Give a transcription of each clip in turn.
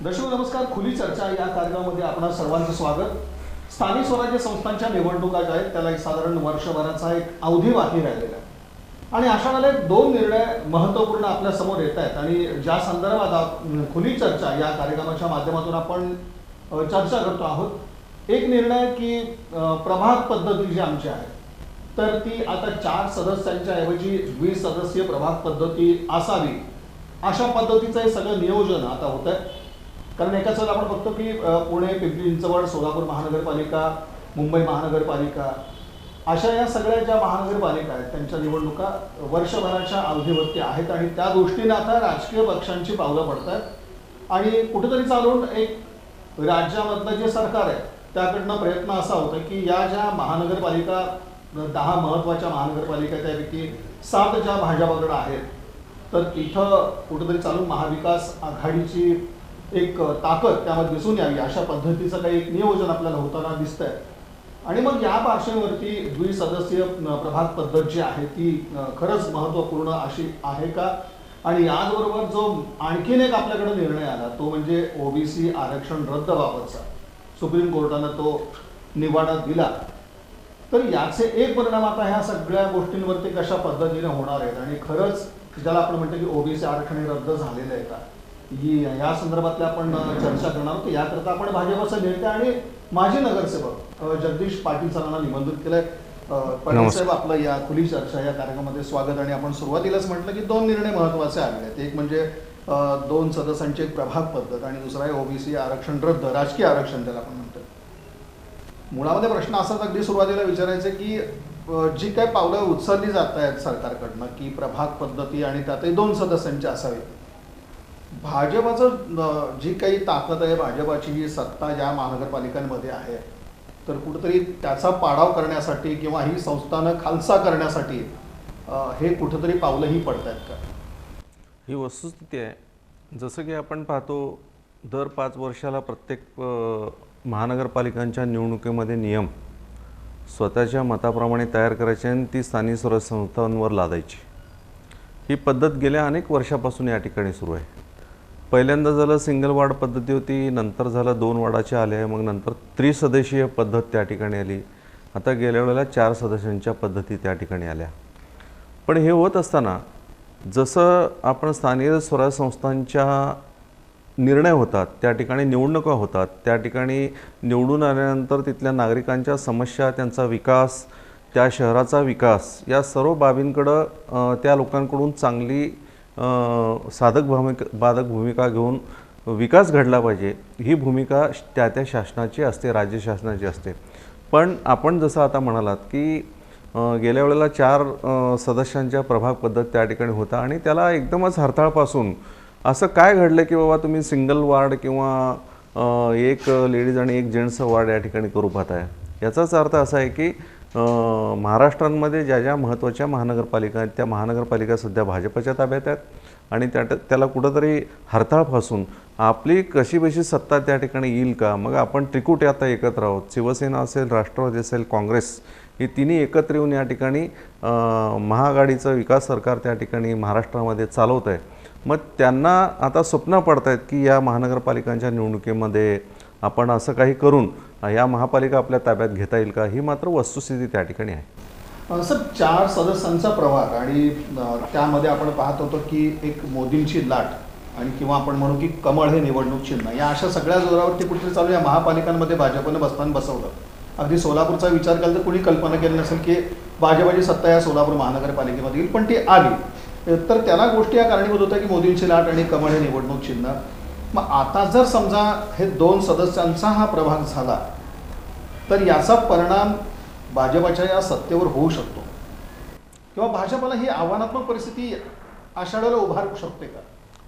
दर्शक नमस्कार. खुली चर्चा या कार्यक्रमामध्ये आपणा सर्वांचं स्वागत. स्थानिक स्वराज्य संस्थांच्या निवडणुका ज्या आहेत त्याला एक साधारण वर्षभराचा एक अवधी बाकी राहिलेला आहे आणि अशा वेळेला दोन निर्णय महत्त्वपूर्ण आपल्या समोर येत आहेत आणि ज्या संदर्भात खुली चर्चा या कार्यक्रमाच्या माध्यमातून आपण चर्चा करतो आहोत. एक निर्णय की प्रभाग पद्धती जी आमची आहे तर ती आता 4 सदस्यांच्या ऐवजी 20 सदस्यीय प्रभाग पद्धती असावी अशा पद्धतीचं हे सगळं नियोजन आता होत आहे. कारण एकाच वेळेला आपण बघतो की पुणे, पिंपरी चिंचवड, सोलापूर महानगरपालिका, मुंबई महानगरपालिका अशा या सगळ्या ज्या महानगरपालिका आहेत त्यांच्या निवडणुका वर्षभराच्या अवधीवरती आहेत आणि त्या दृष्टीने आता राजकीय पक्षांची पावलं पडत आहेत आणि कुठेतरी चालून एक राज्यामधलं जे सरकार आहे त्याकडनं प्रयत्न असा होता की या ज्या महानगरपालिका 10 महत्त्वाच्या महानगरपालिका त्यापैकी 7 ज्या भाजपाकडे आहेत तर इथं कुठेतरी चालून महाविकास आघाडीची एक ताकद त्यामध्ये दिसून यावी अशा पद्धतीचं काही एक नियोजन आपल्याला होताना दिसतंय. आणि मग या पार्श्वभूमीवरती द्विसदस्यीय प्रभाग पद्धत जी आहे ती खरंच महत्त्वपूर्ण अशी आहे का? आणि याचबरोबर जो आणखीन एक आपल्याकडे निर्णय आला तो म्हणजे ओबीसी आरक्षण रद्दबाबतचा. सुप्रीम कोर्टानं तो निवाडा दिला. तर याचे एक परिणाम आता ह्या सगळ्या गोष्टींवरती कशा पद्धतीने होणार आहेत आणि खरंच ज्याला आपण म्हणतो की ओबीसी आरक्षण रद्द झालेलं आहे का या संदर्भातल्या आपण चर्चा करणार आहोत. याकरता आपण भाजपचे नेते आणि माजी नगरसेवक जगदीश पाटील सरांना निमंत्रित केलंय. पाटील साहेब, आपलं या खुली चर्चा या कार्यक्रमामध्ये स्वागत. आणि आपण सुरुवातीलाच म्हटलं की 2 निर्णय महत्त्वाचे आले आहेत. एक म्हणजे 2 सदस्यांची एक प्रभाग पद्धत आणि दुसरा आहे ओबीसी आरक्षण रद्द, राजकीय आरक्षण त्याला आपण म्हणतो. मुळामध्ये प्रश्न असाच अगदी सुरुवातीला विचारायचे की जी काही पावलं उचलली जात आहेत सरकारकडनं की प्रभाग पद्धती आणि त्यातही 2 सदस्यांची असावी, भाजपाचं जी काही ताकद आहे, भाजपाची जी सत्ता ज्या महानगरपालिकांमध्ये आहे तर कुठेतरी त्याचा पाडाव करण्यासाठी किंवा ही संस्थानं खालसा करण्यासाठी हे कुठेतरी पावलंही पडत आहेत का? ही वस्तुस्थिती आहे. जसं की आपण पाहतो दर 5 वर्षाला प्रत्येक महानगरपालिकांच्या निवडणुकीमध्ये नियम स्वतःच्या मताप्रमाणे तयार करायचे आणि ती स्थानिक स्वराज्य संस्थांवर लादायची. ही पद्धत गेल्या अनेक वर्षापासून या ठिकाणी सुरू आहे. पहिल्यांदा झालं सिंगल वार्ड पद्धती होती, नंतर झालं 2 वार्डाचे आले, मग नंतर त्रिसदस्यीय पद्धत त्या ठिकाणी आली. आता गेल्या वेळेला 4 सदस्यांच्या पद्धती त्या ठिकाणी आल्या. पण हे होत असताना जसं आपण स्थानिक स्वराज्य संस्थांच्या निर्णय होतात, त्या ठिकाणी निवडणुका होतात, त्या ठिकाणी निवडून आल्यानंतर तिथल्या नागरिकांच्या समस्या, त्यांचा विकास, त्या शहराचा विकास या सर्व बाबींकडं त्या लोकांकडून चांगली बाधक भूमिका घेऊन विकास घडला पाहिजे ही भूमिका त्या शासनाची असते, राज्य शासनाची असते. पण आपण जसं आता म्हणालात की गेल्या वेळेला 4 सदस्यांच्या प्रभाग पद्धत त्या ठिकाणी होता आणि त्याला एकदमच हरताळपासून असं काय घडलं की बाबा तुम्ही सिंगल वार्ड किंवा एक लेडीज आणि एक जेंट्सचं वार्ड या ठिकाणी करू पाहताय. याचाच अर्थ असा आहे की महाराष्ट्रामध्ये ज्या ज्या महत्त्वाच्या महानगरपालिका आहेत त्या महानगरपालिका सध्या भाजपच्या ताब्यात आहेत आणि त्याला कुठंतरी हरताळ फासून आपली कशीबशी सत्ता त्या ठिकाणी येईल का, मग आपण त्रिकुटे आता एकत्र आहोत, शिवसेना असेल, राष्ट्रवादी असेल, काँग्रेस ही तिन्ही एकत्र येऊन या ठिकाणी महाआघाडीचं विकास सरकार त्या ठिकाणी महाराष्ट्रामध्ये चालवत आहे. मग त्यांना आता स्वप्न पडत आहेत की या महानगरपालिकांच्या निवडणुकीमध्ये आपण असं काही करून या महापालिका आपल्या ताब्यात घेता येईल का, ही मात्र वस्तुस्थिती त्या ठिकाणी आहे. सर, 4 सदस्यांचा प्रभाग आणि त्यामध्ये आपण पाहत होतो की एक मोदींची लाट आणि किंवा आपण म्हणू की कमळ हे निवडणूक चिन्ह या अशा सगळ्या जोरावरती कुठेतरी चालू या महापालिकांमध्ये भाजपनं बसताना बसवलं. अगदी सोलापूरचा विचार केला तर कुणी कल्पना केली नसेल की भाजपाची सत्ता या सोलापूर महानगरपालिकेमध्ये येईल, पण ती आली. तर त्याला गोष्टी या कारणीभूत होत्या की मोदींची लाट आणि कमळ हे निवडणूक चिन्ह. मग आता जर समजा हे 2 सदस्यांचा हा प्रभाग झाला तर याचा परिणाम भाजपाच्या या सत्तेवर होऊ शकतो किंवा भाजपला ही आव्हानात्मक परिस्थिती आषाढाला उभारू शकते का?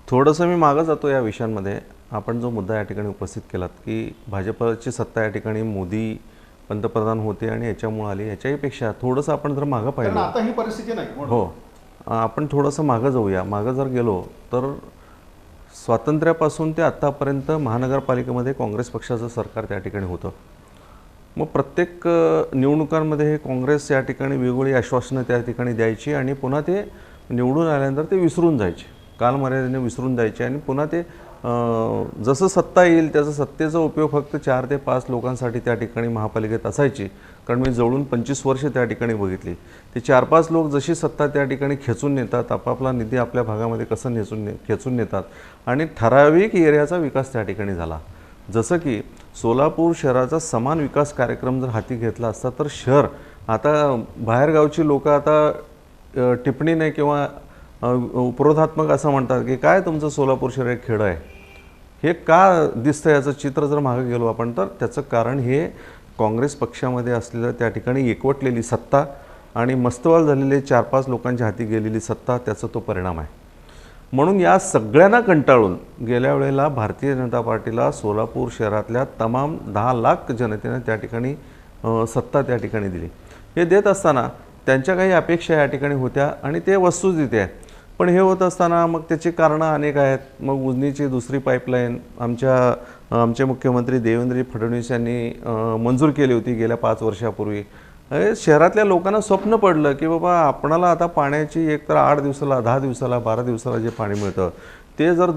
थोडंसं मी मागं जातो या विषयांमध्ये. आपण जो मुद्दा या ठिकाणी उपस्थित केलात की भाजपची सत्ता या ठिकाणी मोदी पंतप्रधान होते आणि याच्यामुळे आली, याच्याहीपेक्षा थोडंसं आपण जर मागं पाहिलं, आता ही परिस्थिती नाही. हो, आपण थोडंसं मागं जाऊया. मागं जर गेलो तर स्वातंत्र्यापासून ते आत्तापर्यंत महानगरपालिकेमध्ये काँग्रेस पक्षाचं सरकार त्या ठिकाणी होतं. मग प्रत्येक निवडणुकांमध्ये हे काँग्रेस या ठिकाणी वेगवेगळी आश्वासनं त्या ठिकाणी द्यायची आणि पुन्हा ते निवडून आल्यानंतर ते विसरून जायचे, कालमर्यादेने विसरून जायचे आणि पुन्हा ते जसं सत्ता येईल त्याचा सत्तेचा उपयोग फक्त 4 ते 5 लोकांसाठी त्या ठिकाणी महापालिकेत असायची. कारण मी जवळून 25 वर्ष त्या ठिकाणी बघितली. ते 4-5 लोक जशी सत्ता त्या ठिकाणी खेचून नेतात, आपापला निधी आपल्या भागामध्ये कसं खेचून नेतात आणि ठराविक एरियाचा विकास त्या ठिकाणी झाला. जसं की सोलापूर शहराचा समान विकास कार्यक्रम जर हाती घेतला असता तर शहर आता बाहेरगावची लोक आता टिप्पणीने किंवा उपरोधात्मक असं म्हणतात की काय तुमचं सोलापूर शहर एक खेडं आहे. हे का दिसतं याचं चित्र जर मागे गेलो आपण तर त्याचं कारण हे काँग्रेस पक्षामध्ये असलेलं त्या ठिकाणी एकवटलेली सत्ता आणि मस्तवाल झालेले 4-5 लोकांच्या हाती गेलेली सत्ता, त्याचा तो परिणाम आहे. म्हणून या सगळ्यांना कंटाळून गेल्या वेळेला भारतीय जनता पार्टीला सोलापूर शहरातल्या तमाम 10 लाख जनतेने त्या ठिकाणी सत्ता त्या ठिकाणी दिली. हे देत असताना त्यांच्या काही अपेक्षा या ठिकाणी होत्या आणि ते वस्तुस्थिती आहे. पण हे होत असताना मग त्याची कारणं अनेक आहेत. मग उजनीची दुसरी पाईपलाईन आमचे मुख्यमंत्री देवेंद्र फडणवीस यांनी मंजूर केली होती गेल्या 5 वर्षापूर्वी. शहरातल्या लोकांना स्वप्न पडलं की बाबा आपणाला आता पाण्याची एकतर 8 दिवसाला, 10 दिवसाला, 12 दिवसाला जे पाणी मिळतं ते जर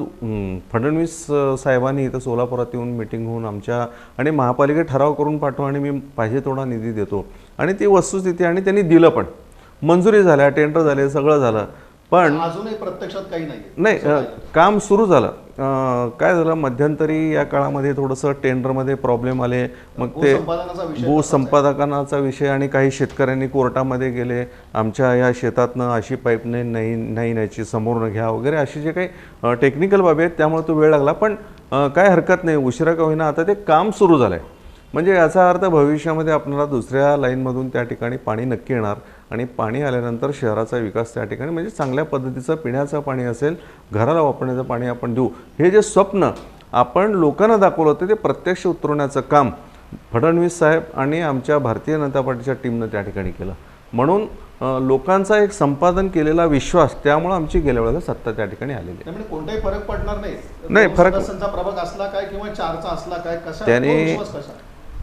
फडणवीस साहेबांनी इथं सोलापुरात येऊन मिटिंग होऊन आमच्या आणि महापालिकेत ठराव करून पाठवा आणि मी पाहिजे तेवढा निधी देतो आणि ती वस्तुस्थिती आणि त्यांनी दिलं पण, मंजुरी झाल्या, टेंडर झाले, सगळं झालं. पण अजूनही प्रत्यक्षात काही नाही, काम सुरू झालं. काय झालं मध्यंतरी या काळामध्ये थोडंसं टेंडरमध्ये प्रॉब्लेम आले. मग ते भूसंपादनाचा विषय आणि काही शेतकऱ्यांनी कोर्टामध्ये गेले, आमच्या या शेतातनं अशी पाईपलाईन नाही न्यायची, समोरनं घ्या वगैरे अशी जे काही टेक्निकल बाबी आहेत त्यामुळे तो वेळ लागला. पण काय हरकत नाही, उशिरा का होईना आता ते काम सुरू झालं आहे. म्हणजे याचा अर्थ भविष्यामध्ये आपल्याला दुसऱ्या लाईनमधून त्या ठिकाणी पाणी नक्की येणार आणि पाणी आल्यानंतर शहराचा विकास त्या ठिकाणी म्हणजे चांगल्या पद्धतीचं पिण्याचं पाणी असेल, घराला वापरण्याचं पाणी आपण देऊ. हे जे स्वप्न आपण लोकांना दाखवलं होतं ते प्रत्यक्ष उतरवण्याचं काम फडणवीस साहेब आणि आमच्या भारतीय जनता पार्टीच्या टीमनं त्या ठिकाणी केलं. म्हणून लोकांचा एक संपादन केलेला विश्वास, त्यामुळे आमची गेल्या वेळेला सत्ता त्या ठिकाणी आलेली आहे. त्यामुळे कोणताही फरक पडणार नाही. फरक प्रभाग असला काय किंवा 4चा असला काय, कशा त्याने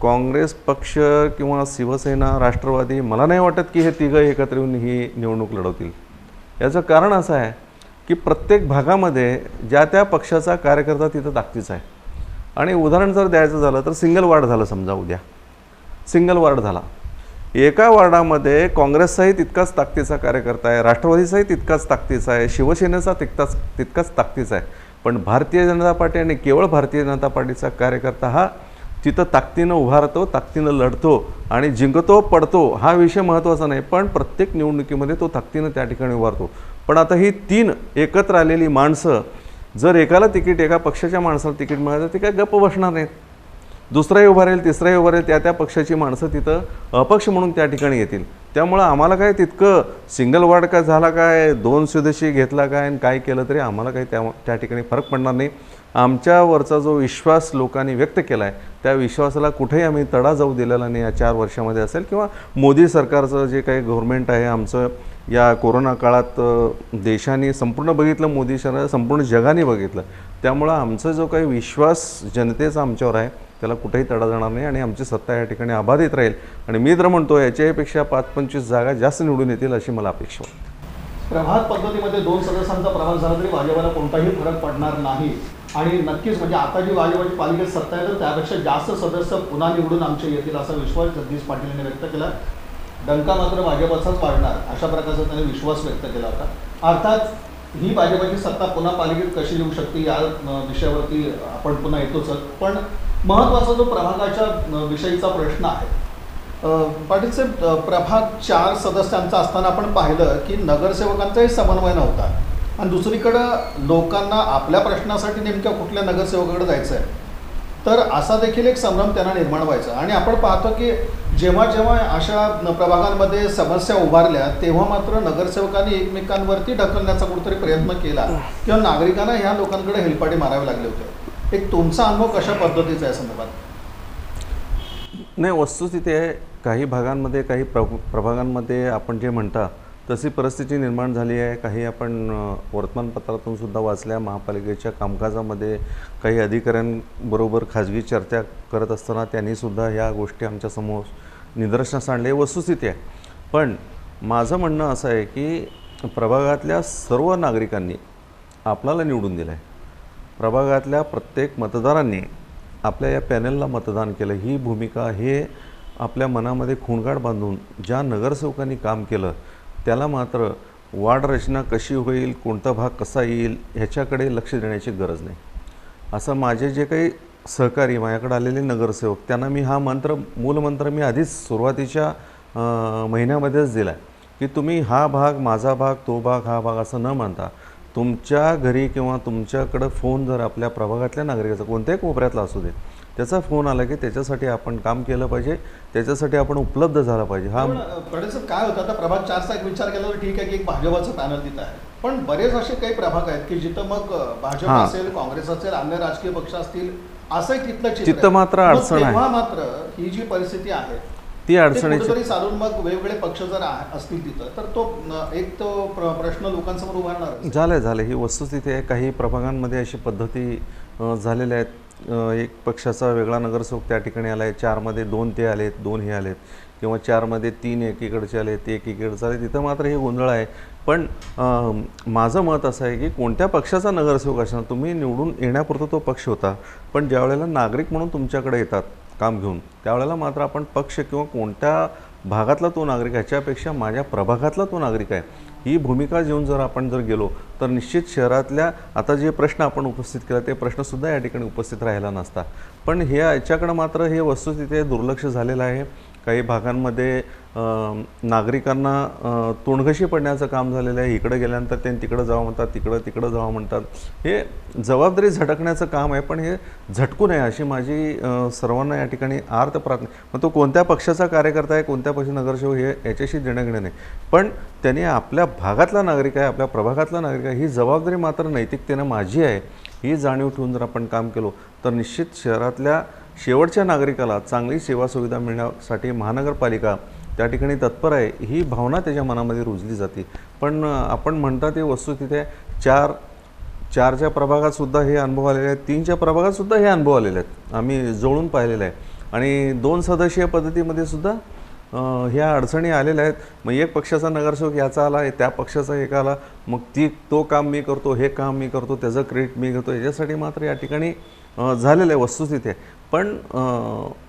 काँग्रेस पक्ष किंवा शिवसेना, राष्ट्रवादी, मला नाही वाटत की हे तिघं एकत्र येऊन ही निवडणूक लढवतील. याचं कारण असं आहे की प्रत्येक भागामध्ये ज्या त्या पक्षाचा कार्यकर्ता तिथं ताकदीचा आहे. आणि उदाहरण जर द्यायचं झालं तर सिंगल वार्ड झालं, समजा उद्या सिंगल वार्ड झाला, एका वार्डामध्ये काँग्रेसचाही तितकाच ताकदीचा कार्यकर्ता आहे, राष्ट्रवादीचाही तितकाच ताकदीचा आहे, शिवसेनेचा तितकाच ताकदीचा आहे. पण भारतीय जनता पार्टी आणि केवळ भारतीय जनता पार्टीचा कार्यकर्ता हा तिथं ताकदीनं उभारतो, ताकदीनं लढतो आणि जिंकतो पडतो हा विषय महत्त्वाचा नाही, पण प्रत्येक निवडणुकीमध्ये तो ताकदीनं त्या ठिकाणी उभारतो. पण आता ही 3 एकत्र आलेली माणसं जर एकाला तिकीट, एका पक्षाच्या माणसाला तिकीट मिळालं ते काय गप्प बसणार नाहीत. दुसराही उभा राहील, तिसराही उभा राहील, त्या ठपक्षाची माणसं तिथं अपक्ष म्हणून त्या ठिकाणी येतील. त्यामुळं आम्हाला काय तितकं सिंगल वार्ड काय झाला काय, 2 स्वदेशी घेतला काय आणि काय केलं तरी आम्हाला काही त्या ठिकाणी फरक पडणार नाही. आमच्यावरचा जो विश्वास लोकांनी व्यक्त केला आहे त्या विश्वासाला कुठेही आम्ही तडा जाऊ दिलेला नाही. या 4 वर्षामध्ये असेल किंवा मोदी सरकारचं जे काही गव्हर्नमेंट आहे आमचं, या कोरोना काळात देशाने संपूर्ण बघितलं, मोदी सरकार संपूर्ण जगाने बघितलं. त्यामुळं आमचा जो काही विश्वास जनतेचा आमच्यावर आहे त्याला कुठेही तडा जाणार नाही आणि आमची सत्ता या ठिकाणी अबाधित राहील. आणि मी तर म्हणतो याच्यापेक्षा 5-25 जागा जास्त निवडून येतील अशी मला अपेक्षा होती. प्रभाग पद्धतीमध्ये 2 सदस्यांचा प्रभाग झाला तरी भाजपला कोणताही फरक पडणार नाही. आणि नक्कीच म्हणजे आता जी भाजपची पालिकेत सत्ता आहे तर त्यापेक्षा जास्त सदस्य पुन्हा निवडून आमचे येतील असा विश्वास जगदीश पाटील यांनी व्यक्त केला. डंका मात्र भाजपचाच वाढणार अशा प्रकारचा त्यांनी विश्वास व्यक्त केला होता. अर्थात ही भाजपची सत्ता पुन्हा पालिकेत कशी येऊ शकते या विषयावरती आपण पुन्हा येतोच. पण महत्त्वाचा जो प्रभागाच्या विषयीचा प्रश्न आहे, पाटील साहेब, प्रभाग 4 सदस्यांचा असताना आपण पाहिलं की नगरसेवकांचाही समन्वय नव्हता आणि दुसरीकडं लोकांना आपल्या प्रश्नासाठी नेमक्या कुठल्या नगरसेवकाकडे जायचं आहे तर असा देखील एक संभ्रम त्यांना निर्माण व्हायचा. आणि आपण पाहतो की जेव्हा जेव्हा अशा प्रभागांमध्ये समस्या उभारल्या तेव्हा मात्र नगरसेवकांनी एकमेकांवरती ढकलण्याचा कुठेतरी प्रयत्न केला किंवा नागरिकांना ह्या लोकांकडे हेलपाटे मारावे लागले होते. एक तुमचा अनुभव कशा पद्धतीचा आहे संदर्भात? नाही, वस्तुस्थिती आहे काही भागांमध्ये, काही प्रभागांमध्ये आपण जे म्हणता तशी परिस्थिती निर्माण झाली आहे. काही आपण वर्तमानपत्रातून सुद्धा वाचल्या. महापालिकेच्या कामकाजामध्ये काही अधिकाऱ्यांबरोबर खाजगी चर्चा करत असताना त्यांनीसुद्धा ह्या गोष्टी आमच्यासमोर निदर्शनास आणल्या. वस्तुस्थिती आहे. पण माझं म्हणणं असं आहे की प्रभागातल्या सर्व नागरिकांनी आपल्याला निवडून दिलं आहे प्रभागातल्या प्रत्येक मतदारांनी आपल्या या पॅनलला मतदान केलं, ही भूमिका हे आपल्या मनामध्ये खूणगाठ बांधून ज्या नगरसेवकांनी काम केलं त्याला मात्र वार्ड रचना कशी होईल, कोणता भाग कसा येईल ह्याच्याकडे लक्ष देण्याची गरज नाही. असं माझे जे काही सहकारी माझ्याकडे आलेले नगरसेवक त्यांना मी हा मूलमंत्र मी आधीच सुरुवातीच्या महिन्यामध्येच दिला आहे की तुम्ही हा भाग, माझा भाग, तो भाग, हा भाग असं न मानता तुमच्या घरी किंवा तुमच्याकडं फोन जर आपल्या प्रभागातल्या नागरिकाचा कोणत्याही कोपऱ्यातला असू दे त्याचा फोन आला की त्याच्यासाठी आपण काम केलं पाहिजे, त्याच्यासाठी आपण उपलब्ध झाला पाहिजे. हा साहेब काय होतं, आता प्रभाग 4चा एक विचार केला तर ठीक आहे की एक भाजपाचं पॅनल तिथं आहे, पण बरेच असे काही प्रभाग आहेत की जिथं मग भाजप असेल, काँग्रेस असेल, अन्य राजकीय पक्ष असतील, असंही तिथलं चित्र मात्र अडचण आहे. तेव्हा मात्र ही जी परिस्थिती आहे ती अडचणीची कुठेतरी चालून मग वेगवेगळे पक्ष जर असतील तिथं तर तो प्रश्न लोकांसमोर उभारणार झाले ही वस्तुस्थिती आहे. काही प्रभागांमध्ये अशी पद्धती झालेल्या आहेत. एक पक्षाचा वेगळा नगरसेवक त्या ठिकाणी आला आहे, 4मध्ये 2 ते आलेत, 2 हे आलेत, किंवा 4मध्ये 3 एकीकडचे आलेत, 1 एकीकडचं आले, तिथं मात्र हे गोंधळ आहे. पण माझं मत असं आहे की कोणत्या पक्षाचा नगरसेवक असणार, तुम्ही निवडून येण्यापुरता तो पक्ष होता, पण ज्यावेळेला नागरिक म्हणून तुमच्याकडे येतात काम घेऊन त्यावेळेला मात्र आपण पक्ष किंवा कोणत्या भागातला तो नागरिक ह्याच्यापेक्षा माझ्या प्रभागातला तो नागरिक आहे ही भूमिका घेऊन जर आपण गेलो तर निश्चित शहरातल्या आता जे प्रश्न आपण उपस्थित केला ते प्रश्नसुद्धा या ठिकाणी उपस्थित राहिला नसता. पण हे याच्याकडं मात्र हे वस्तुस्थिती दुर्लक्ष झालेलं आहे. काही भागांमध्ये नागरिकांना तोंडघशी पडण्याचं काम झालेलं आहे. इकडं गेल्यानंतर ते तिकडं जावं म्हणतात, तिकडं जावं म्हणतात. हे जबाबदारी झटकण्याचं काम आहे, पण हे झटकू नये अशी माझी सर्वांना या ठिकाणी आर्त प्रार्थना. मग तो कोणत्या पक्षाचा कार्यकर्ता आहे, कोणत्या पक्षाचा नगरसेवक हे याच्याशी देणं घेणं नाही, पण त्यांनी आपल्या भागातला नागरिक आहे, आपल्या प्रभागातला नागरिक आहे, ही जबाबदारी मात्र नैतिकतेनं माझी आहे ही जाणीव ठेवून जर आपण काम केलो तर निश्चित शहरातल्या शेवटच्या नागरिकाला चांगली सेवा सुविधा मिळण्यासाठी महानगरपालिका त्या ठिकाणी तत्पर आहे ही भावना त्याच्या मनामध्ये रुजली जाते. पण आपण म्हणता ते वस्तुस्थिती आहे. 4च्या प्रभागातसुद्धा हे अनुभव आलेले आहेत, 3च्या प्रभागातसुद्धा हे अनुभव आलेले आहेत, आम्ही जवळून पाहिलेलं आहे. आणि 2 सदस्यीय पद्धतीमध्ये सुद्धा ह्या अडचणी आलेल्या आहेत. मग एक पक्षाचा नगरसेवक याचा आला आहे, त्या पक्षाचा एक आला, मग तो काम मी करतो, हे काम मी करतो, त्याचं क्रेडिट मी घेतो, याच्यासाठी मात्र या ठिकाणी झालेलं आहे वस्तुस्थिती आहे. पण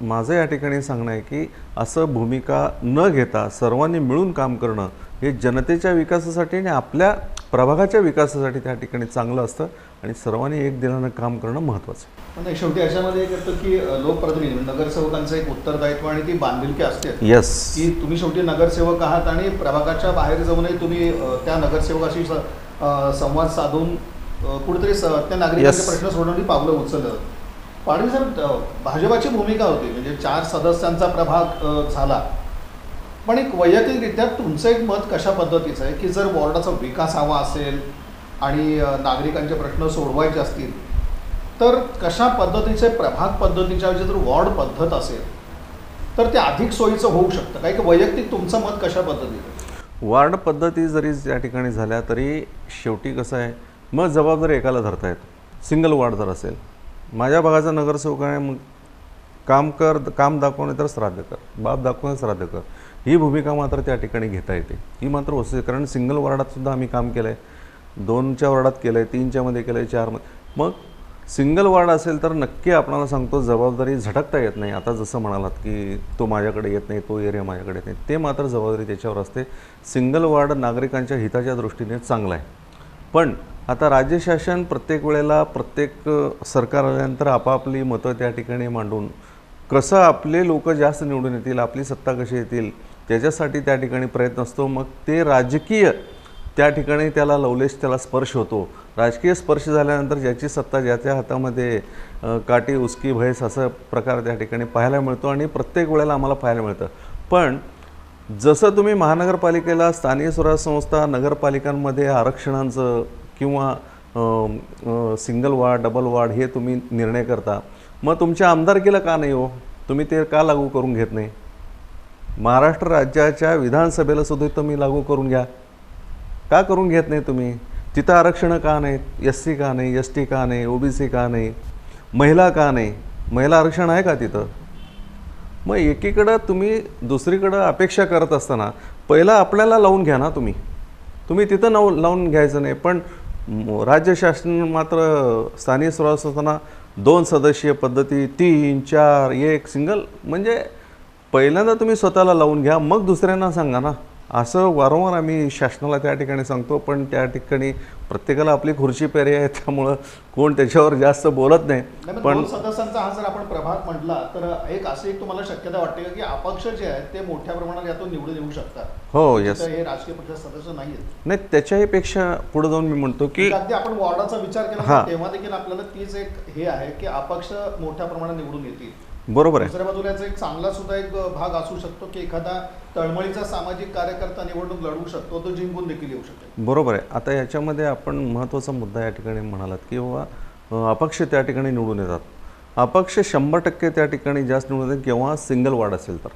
माझं या ठिकाणी सांगणं आहे की असं भूमिका न घेता सर्वांनी मिळून काम करणं हे जनतेच्या विकासासाठी आणि आपल्या प्रभागाच्या विकासासाठी त्या ठिकाणी चांगलं असतं आणि सर्वांनी एक दिलानं काम करणं महत्त्वाचं आहे. पण शेवटी अशामध्ये एक येतं की लोकप्रतिनिधी नगरसेवकांचं एक उत्तरदायित्व आणि ती बांधिलकी असते की तुम्ही शेवटी नगरसेवक आहात आणि प्रभागाच्या बाहेर जाऊनही तुम्ही त्या नगरसेवकाशी संवाद साधून कुठेतरी त्या नागरिकांचे प्रश्न सोडवण्याची पावलं उचललं. पाडवी साहेब, भाजपाची भूमिका होती म्हणजे 4 सदस्यांचा प्रभाग झाला, पण एक वैयक्तिकरित्या तुमचं एक मत कशा पद्धतीचं आहे की जर वॉर्डाचा विकास हवा असेल आणि नागरिकांचे प्रश्न सोडवायचे असतील तर कशा पद्धतीचे प्रभाग पद्धतीच्या जर वॉर्ड पद्धत असेल तर ते अधिक सोयीचं होऊ शकतं काय की वैयक्तिक तुमचं मत कशा पद्धतीचं? वॉर्ड पद्धती जरी त्या ठिकाणी झाल्या तरी शेवटी कसं आहे, मग जबाबदारी एकाला धरता येतो. सिंगल वॉर्ड जर असेल, माझ्या भागाचा नगरसेवक आहे, मग काम दाखवणे तर श्राद्ध कर, बाप दाखवणे श्राद्ध कर, ही भूमिका मात्र त्या ठिकाणी घेता येते. ही मात्र वस्तू कारण सिंगल वॉर्डातसुद्धा आम्ही काम केलं आहे, 2च्या वॉर्डात केलं आहे, 3च्या मध्ये केलं आहे, 4मध्ये. मग सिंगल वॉर्ड असेल तर नक्की आपणाला सांगतो जबाबदारी झटकता येत नाही. आता जसं म्हणालात की तो माझ्याकडे येत नाही, तो एरिया माझ्याकडे येत नाही, ते मात्र जबाबदारी त्याच्यावर असते. सिंगल वॉर्ड नागरिकांच्या हिताच्या दृष्टीने चांगला आहे. पण आता राज्य शासन प्रत्येक वेळेला प्रत्येक सरकार आल्यानंतर आपापली मतं त्या ठिकाणी मांडून कसं आपले लोक जास्त निवडून येतील, आपली सत्ता कशी येतील त्याच्यासाठी त्या ठिकाणी प्रयत्न असतो. मग ते राजकीय त्या ठिकाणी त्याला लवलेश, त्याला स्पर्श होतो. राजकीय स्पर्श झाल्यानंतर ज्याची सत्ता ज्याच्या हातामध्ये काठी उसकी भैस असा प्रकार त्या ठिकाणी पाहायला मिळतो आणि प्रत्येक वेळेला आम्हाला पाहायला मिळतं. पण जसं तुम्ही महानगरपालिकेला, स्थानिक स्वराज्य संस्था, नगरपालिकांमध्ये आरक्षणांचं किंवा सिंगल वॉर्ड, डबल वॉर्ड हे तुम्ही निर्णय करता, मग तुमच्या आमदारकीला का नाही हो, तुम्ही ते का लागू करून घेत नाही? महाराष्ट्र राज्याच्या विधानसभेला सुद्धा तुम्ही लागू करून घ्या, का करून घेत नाही तुम्ही? तिथं आरक्षणं का नाहीत? SC का नाही, ST का नाही, OBC का नाही, महिला का नाही? महिला आरक्षण आहे का तिथं? मग एकीकडं तुम्ही दुसरीकडं अपेक्षा करत असताना पहिला आपल्याला लावून घ्या ना. तुम्ही तिथं लावून घ्यायचं नाही, पण राज्य शासन मात्र स्थानिक स्वराज्य संस्थांना 2 सदस्यीय पद्धती 3, 4, 1 सिंगल, म्हणजे पहिल्यांदा तुम्ही स्वतःला लावून घ्या, मग दुसऱ्यांना सांगा ना. असं वारंवार आम्ही शासनाला त्या ठिकाणी सांगतो, पण त्या ठिकाणी प्रत्येकाला आपली खुर्ची पेरी आहे, त्यामुळं कोण त्याच्यावर जास्त बोलत नाही. पण 2 सदस्यांचा हा जर आपण प्रभाग म्हटला तर एक अशी एक तुम्हाला शक्यता वाटते का की अपक्ष जे आहेत ते मोठ्या प्रमाणात यातून निवडून येऊ शकतात? हो, यस. हे राजकीय पक्ष सदस्य नाहीत. नाही, त्याच्याही पेक्षा पुढे जाऊन मी म्हणतो की अगदी आपण वॉर्डाचा विचार केला हां. तर तेव्हा देखील आपल्याला तीच एक हे आहे की अपक्ष मोठ्या प्रमाणात निवडून येतील. बरोबर आहे. दुसऱ्या बाजूला याचा एक चांगला सुद्धा एक भाग असू शकतो की एखादा तळमळीचा सामाजिक कार्यकर्ता निवडणूक लढवू शकतो, तो जिंकून देखील येऊ शकतो. बरोबर आहे. आता याच्यामध्ये आपण महत्त्वाचा मुद्दा या ठिकाणी म्हणालात की बाबा अपक्ष त्या ठिकाणी निवडून येतात. अपक्ष 100% त्या ठिकाणी जास्त निवडून येतात केव्हा सिंगल वॉर्ड असेल तर.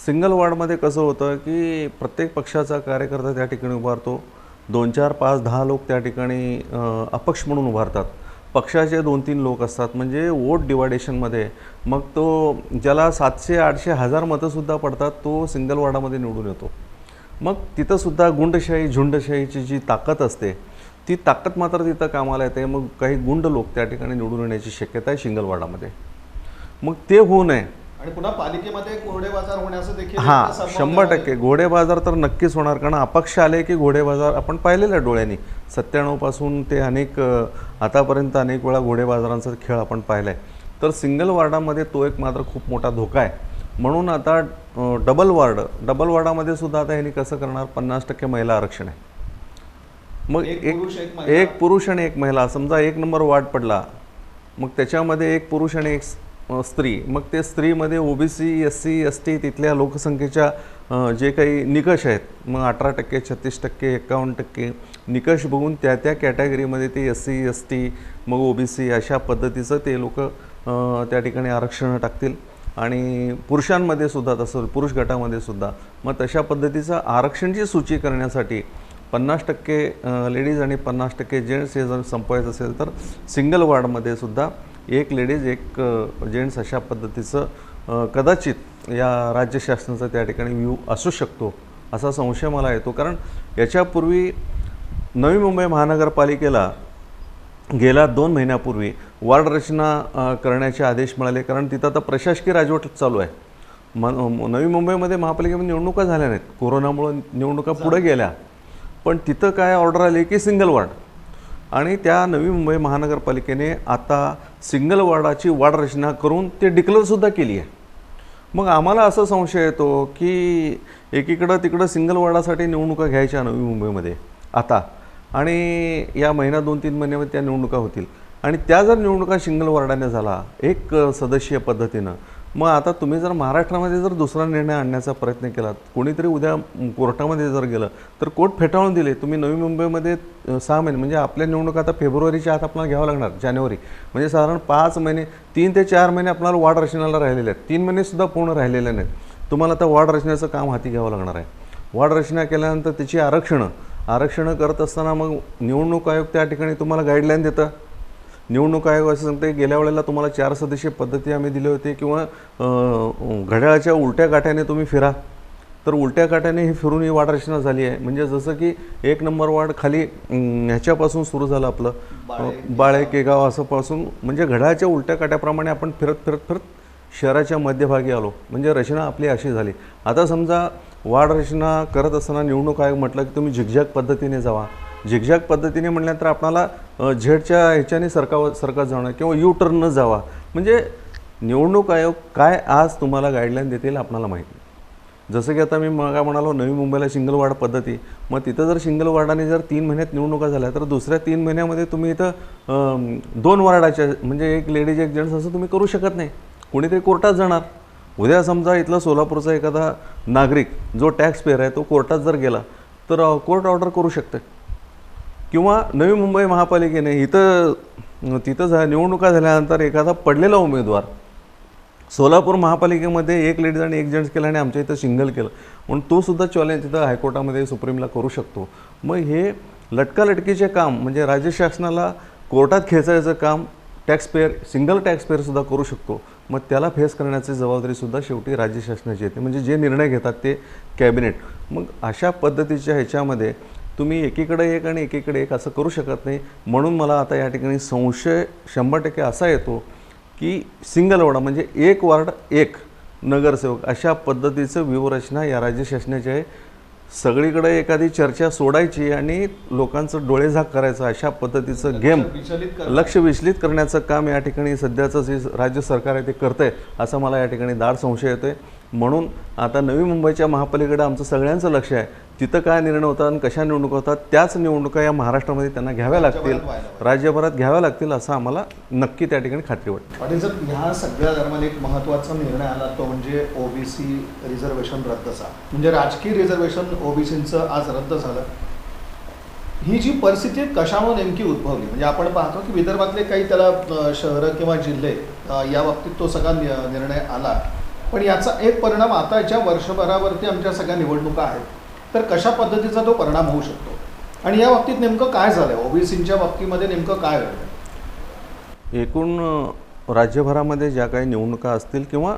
सिंगल वॉर्डमध्ये कसं होतं की प्रत्येक पक्षाचा कार्यकर्ता त्या ठिकाणी उभारतो, 2, 4, 5, 10 लोक त्या ठिकाणी अपक्ष म्हणून उभारतात. पक्षाचे 2-3 लोक असतात, म्हणजे वोट डिवायडेशनमध्ये मग तो ज्याला 700, 800, 1000 मतंसुद्धा पडतात तो सिंगल वॉर्डामध्ये निवडून येतो. मग तिथंसुद्धा गुंडशाही झुंडशाहीची जी ताकद असते ती ताकद मात्र तिथं कामाला येते. मग काही गुंड लोक त्या ठिकाणी निवडून येण्याची शक्यता आहे सिंगल वॉर्डामध्ये. मग ते होऊ नये. आणि पुन्हा पालिकेमध्ये घोडेबाजार होण्याचं देखील हां, एक संभावना 100% घोडेबाजार तर नक्कीच होणार, कारण अपक्ष आले की घोडेबाजार आपण पाहिलेलं डोळ्यांनी. 97 पासून ते आतापर्यंत अनेक वेळा घोडेबाजारांचा खेळ आपण पाहिला आहे. तर सिंगल वॉर्डामध्ये तो एक मात्र खूप मोठा धोका आहे. म्हणून आता डबल वॉर्डामध्ये सुद्धा आता ह्यांनी कसं करणार, 50% महिला आरक्षण आहे. मग एक पुरुष आणि एक महिला, समजा 1 नंबर वॉर्ड पडला, मग त्याच्यामध्ये 1 पुरुष आणि 1 स्त्री, मग ते स्त्रीमध्ये OBC, SC, ST तिथल्या लोकसंख्येच्या जे काही निकष आहेत, मग 18%, 36%, 51% निकष बघून त्या कॅटेगरीमध्ये ते SC, ST, मग OBC अशा पद्धतीचं ते लोक त्या ठिकाणी आरक्षण टाकतील. आणि पुरुषांमध्ये सुद्धा तसं, पुरुष गटामध्ये सुद्धा मग तशा पद्धतीचं आरक्षणची सूची करण्यासाठी 50% लेडीज आणि 50% जेंट्स हे जर संपवायचं असेल तर सिंगल वॉर्डमध्ये सुद्धा 1 लेडीज 1 जेंट्स अशा पद्धतीचं कदाचित या राज्य शासनाचा त्या ठिकाणी व्ह्यू असू शकतो असा संशय मला येतो. कारण याच्यापूर्वी नवी मुंबई महानगरपालिकेला गेल्या 2 महिन्यापूर्वी वॉर्ड रचना करण्याचे आदेश मिळाले, कारण तिथं आता प्रशासकीय राजवट चालू आहे. नवी मुंबईमध्ये महापालिकेमध्ये निवडणुका झाल्या नाहीत, कोरोनामुळं निवडणुका पुढे गेल्या, पण तिथं काय ऑर्डर आली की सिंगल वॉर्ड. आणि त्या नवी मुंबई महानगरपालिकेने आता सिंगल वॉर्डाची वॉर्ड रचना करून ते डिक्लेअरसुद्धा केली आहे. मग आम्हाला असा संशय येतो की एकीकडं तिकडं सिंगल वॉर्डासाठी निवडणुका घ्यायच्या नवी मुंबईमध्ये आता, आणि या महिना 2-3 महिन्यामध्ये त्या निवडणुका होतील. आणि त्या जर निवडणुका सिंगल वॉर्डाने झाला 1 सदस्यीय पद्धतीनं, मग आता तुम्ही जर महाराष्ट्रामध्ये जर दुसरा निर्णय आणण्याचा प्रयत्न केलात, कोणीतरी उद्या कोर्टामध्ये जर गेलं तर कोर्ट फेटाळून दिले. तुम्ही नवी मुंबईमध्ये 6 महिने, म्हणजे आपल्या निवडणुका आता फेब्रुवारीच्या आत आपल्याला घ्यावं लागणार, जानेवारी, म्हणजे साधारण 5 महिने, 3 ते 4 महिने आपल्याला वॉर्ड रचनेला राहिलेले आहेत. 3 महिनेसुद्धा पूर्ण राहिलेले नाहीत. तुम्हाला आता वॉर्ड रचनेचं काम हाती घ्यावं लागणार आहे. वॉर्ड रचना केल्यानंतर त्याची आरक्षणं करत असताना मग निवडणूक आयोग त्या ठिकाणी तुम्हाला गाईडलाईन देतं. निवडणूक आयोग असं सांगते, गेल्या वेळेला तुम्हाला 4 सदस्यीय पद्धती आम्ही दिले होते, किंवा घड्याळाच्या उलट्या काट्याने तुम्ही फिरा, तर उलट्या काट्याने ही फिरून ही वॉर्ड रचना झाली आहे. म्हणजे जसं की 1 नंबर वॉर्ड खाली ह्याच्यापासून सुरू झालं आपलं बाळे केगाव असं पासून, म्हणजे घड्याळाच्या उलट्या काट्याप्रमाणे आपण फिरत शहराच्या मध्यभागी आलो, म्हणजे रचना आपली अशी झाली. आता समजा वॉर्ड रचना करत असताना निवडणूक आयोग म्हटलं की तुम्ही झिगझॅग पद्धतीने जावा. झिगझॅग पद्धतीने म्हटल्यानंतर आपल्याला झेडच्या ह्याच्याने सरकत जाणं किंवा यू टर्न जावा. म्हणजे निवडणूक आयोग काय आज तुम्हाला गाईडलाईन देतील आपल्याला माहिती. जसं की आता मी म्हणालो नवी मुंबईला सिंगल वॉर्ड पद्धती, मग तिथं जर सिंगल वॉर्डाने जर 3 महिन्यात निवडणुका झाल्या तर दुसऱ्या 3 महिन्यामध्ये तुम्ही इथं 2 वॉर्डाच्या, म्हणजे 1 लेडीज 1 जेंट्स असं तुम्ही करू शकत नाही. कोणीतरी कोर्टात जाणार. उद्या समजा इथला सोलापूरचा एखादा नागरिक जो टॅक्स पेअर आहे तो कोर्टात जर गेला तर कोर्ट ऑर्डर करू शकते. किंवा नवी मुंबई महापालिकेने तिथं निवडणुका झाल्यानंतर एखादा पडलेला उमेदवार सोलापूर महापालिकेमध्ये 1 लेडीज आणि 1 जेंट्स केला आणि आमच्या इथं सिंगल केलं म्हणून तो सुद्धा चॅलेंज तिथं हायकोर्टामध्ये सुप्रीमला करू शकतो. मग हे लटकालटकीचे काम, म्हणजे राज्य शासनाला कोर्टात खेचायचं काम सिंगल टॅक्सपेअरसुद्धा करू शकतो. मग त्याला फेस करण्याची जबाबदारीसुद्धा शेवटी राज्य शासनाची येते, म्हणजे जे निर्णय घेतात ते कॅबिनेट. मग अशा पद्धतीच्या ह्याच्यामध्ये तुम्ही एकीकडे एक आणि एकीकडे एक असं करू शकत नाही. म्हणून मला आता या ठिकाणी संशय 100% असा येतो की सिंगल वडा म्हणजे एक वार्ड एक नगरसेवक अशा पद्धतीचं व्यूहरचना या राज्य शासनाची आहे. सगळीकडे एखादी चर्चा सोडायची आणि लोकांचं डोळेझाक करायचं अशा पद्धतीचं गेम लक्ष विचलित करण्याचं काम या ठिकाणी सध्याचं जे राज्य सरकार आहे ते करतं आहे असं मला या ठिकाणी दाट संशय येतो आहे. म्हणून आता नवी मुंबईच्या महापालिकेकडे आमचं सगळ्यांचं लक्ष आहे. तिथं काय निर्णय होतात आणि कशा निवडणुका होतात त्याच निवडणुका या महाराष्ट्रामध्ये त्यांना घ्याव्या लागतील, राज्यभरात घ्याव्या लागतील असं आम्हाला नक्की त्या ठिकाणी खात्री वाटते. पाटील सर, ह्या सगळ्या दरम्यान एक महत्त्वाचा निर्णय आला तो म्हणजे ओबीसी रिझर्वेशन रद्दचा, म्हणजे राजकीय रिझर्वेशन ओबीसींचं आज रद्द झालं. ही जी परिस्थिती कशामुळे नेमकी उद्भवली? म्हणजे आपण पाहतो की विदर्भातले काही त्याला शहरं किंवा जिल्हे या बाबतीत तो सगळा निर्णय आला, पण याचा एक परिणाम आताच्या वर्षभरावरती आमच्या सगळ्या निवडणुका आहेत, तर कशा पद्धतीचा तो परिणाम होऊ शकतो आणि या बाबतीत नेमकं काय झालं? ओबीसींच्या बाबतीमध्ये नेमकं काय घडलं? एकूण राज्यभरामध्ये ज्या काही निवडणुका असतील किंवा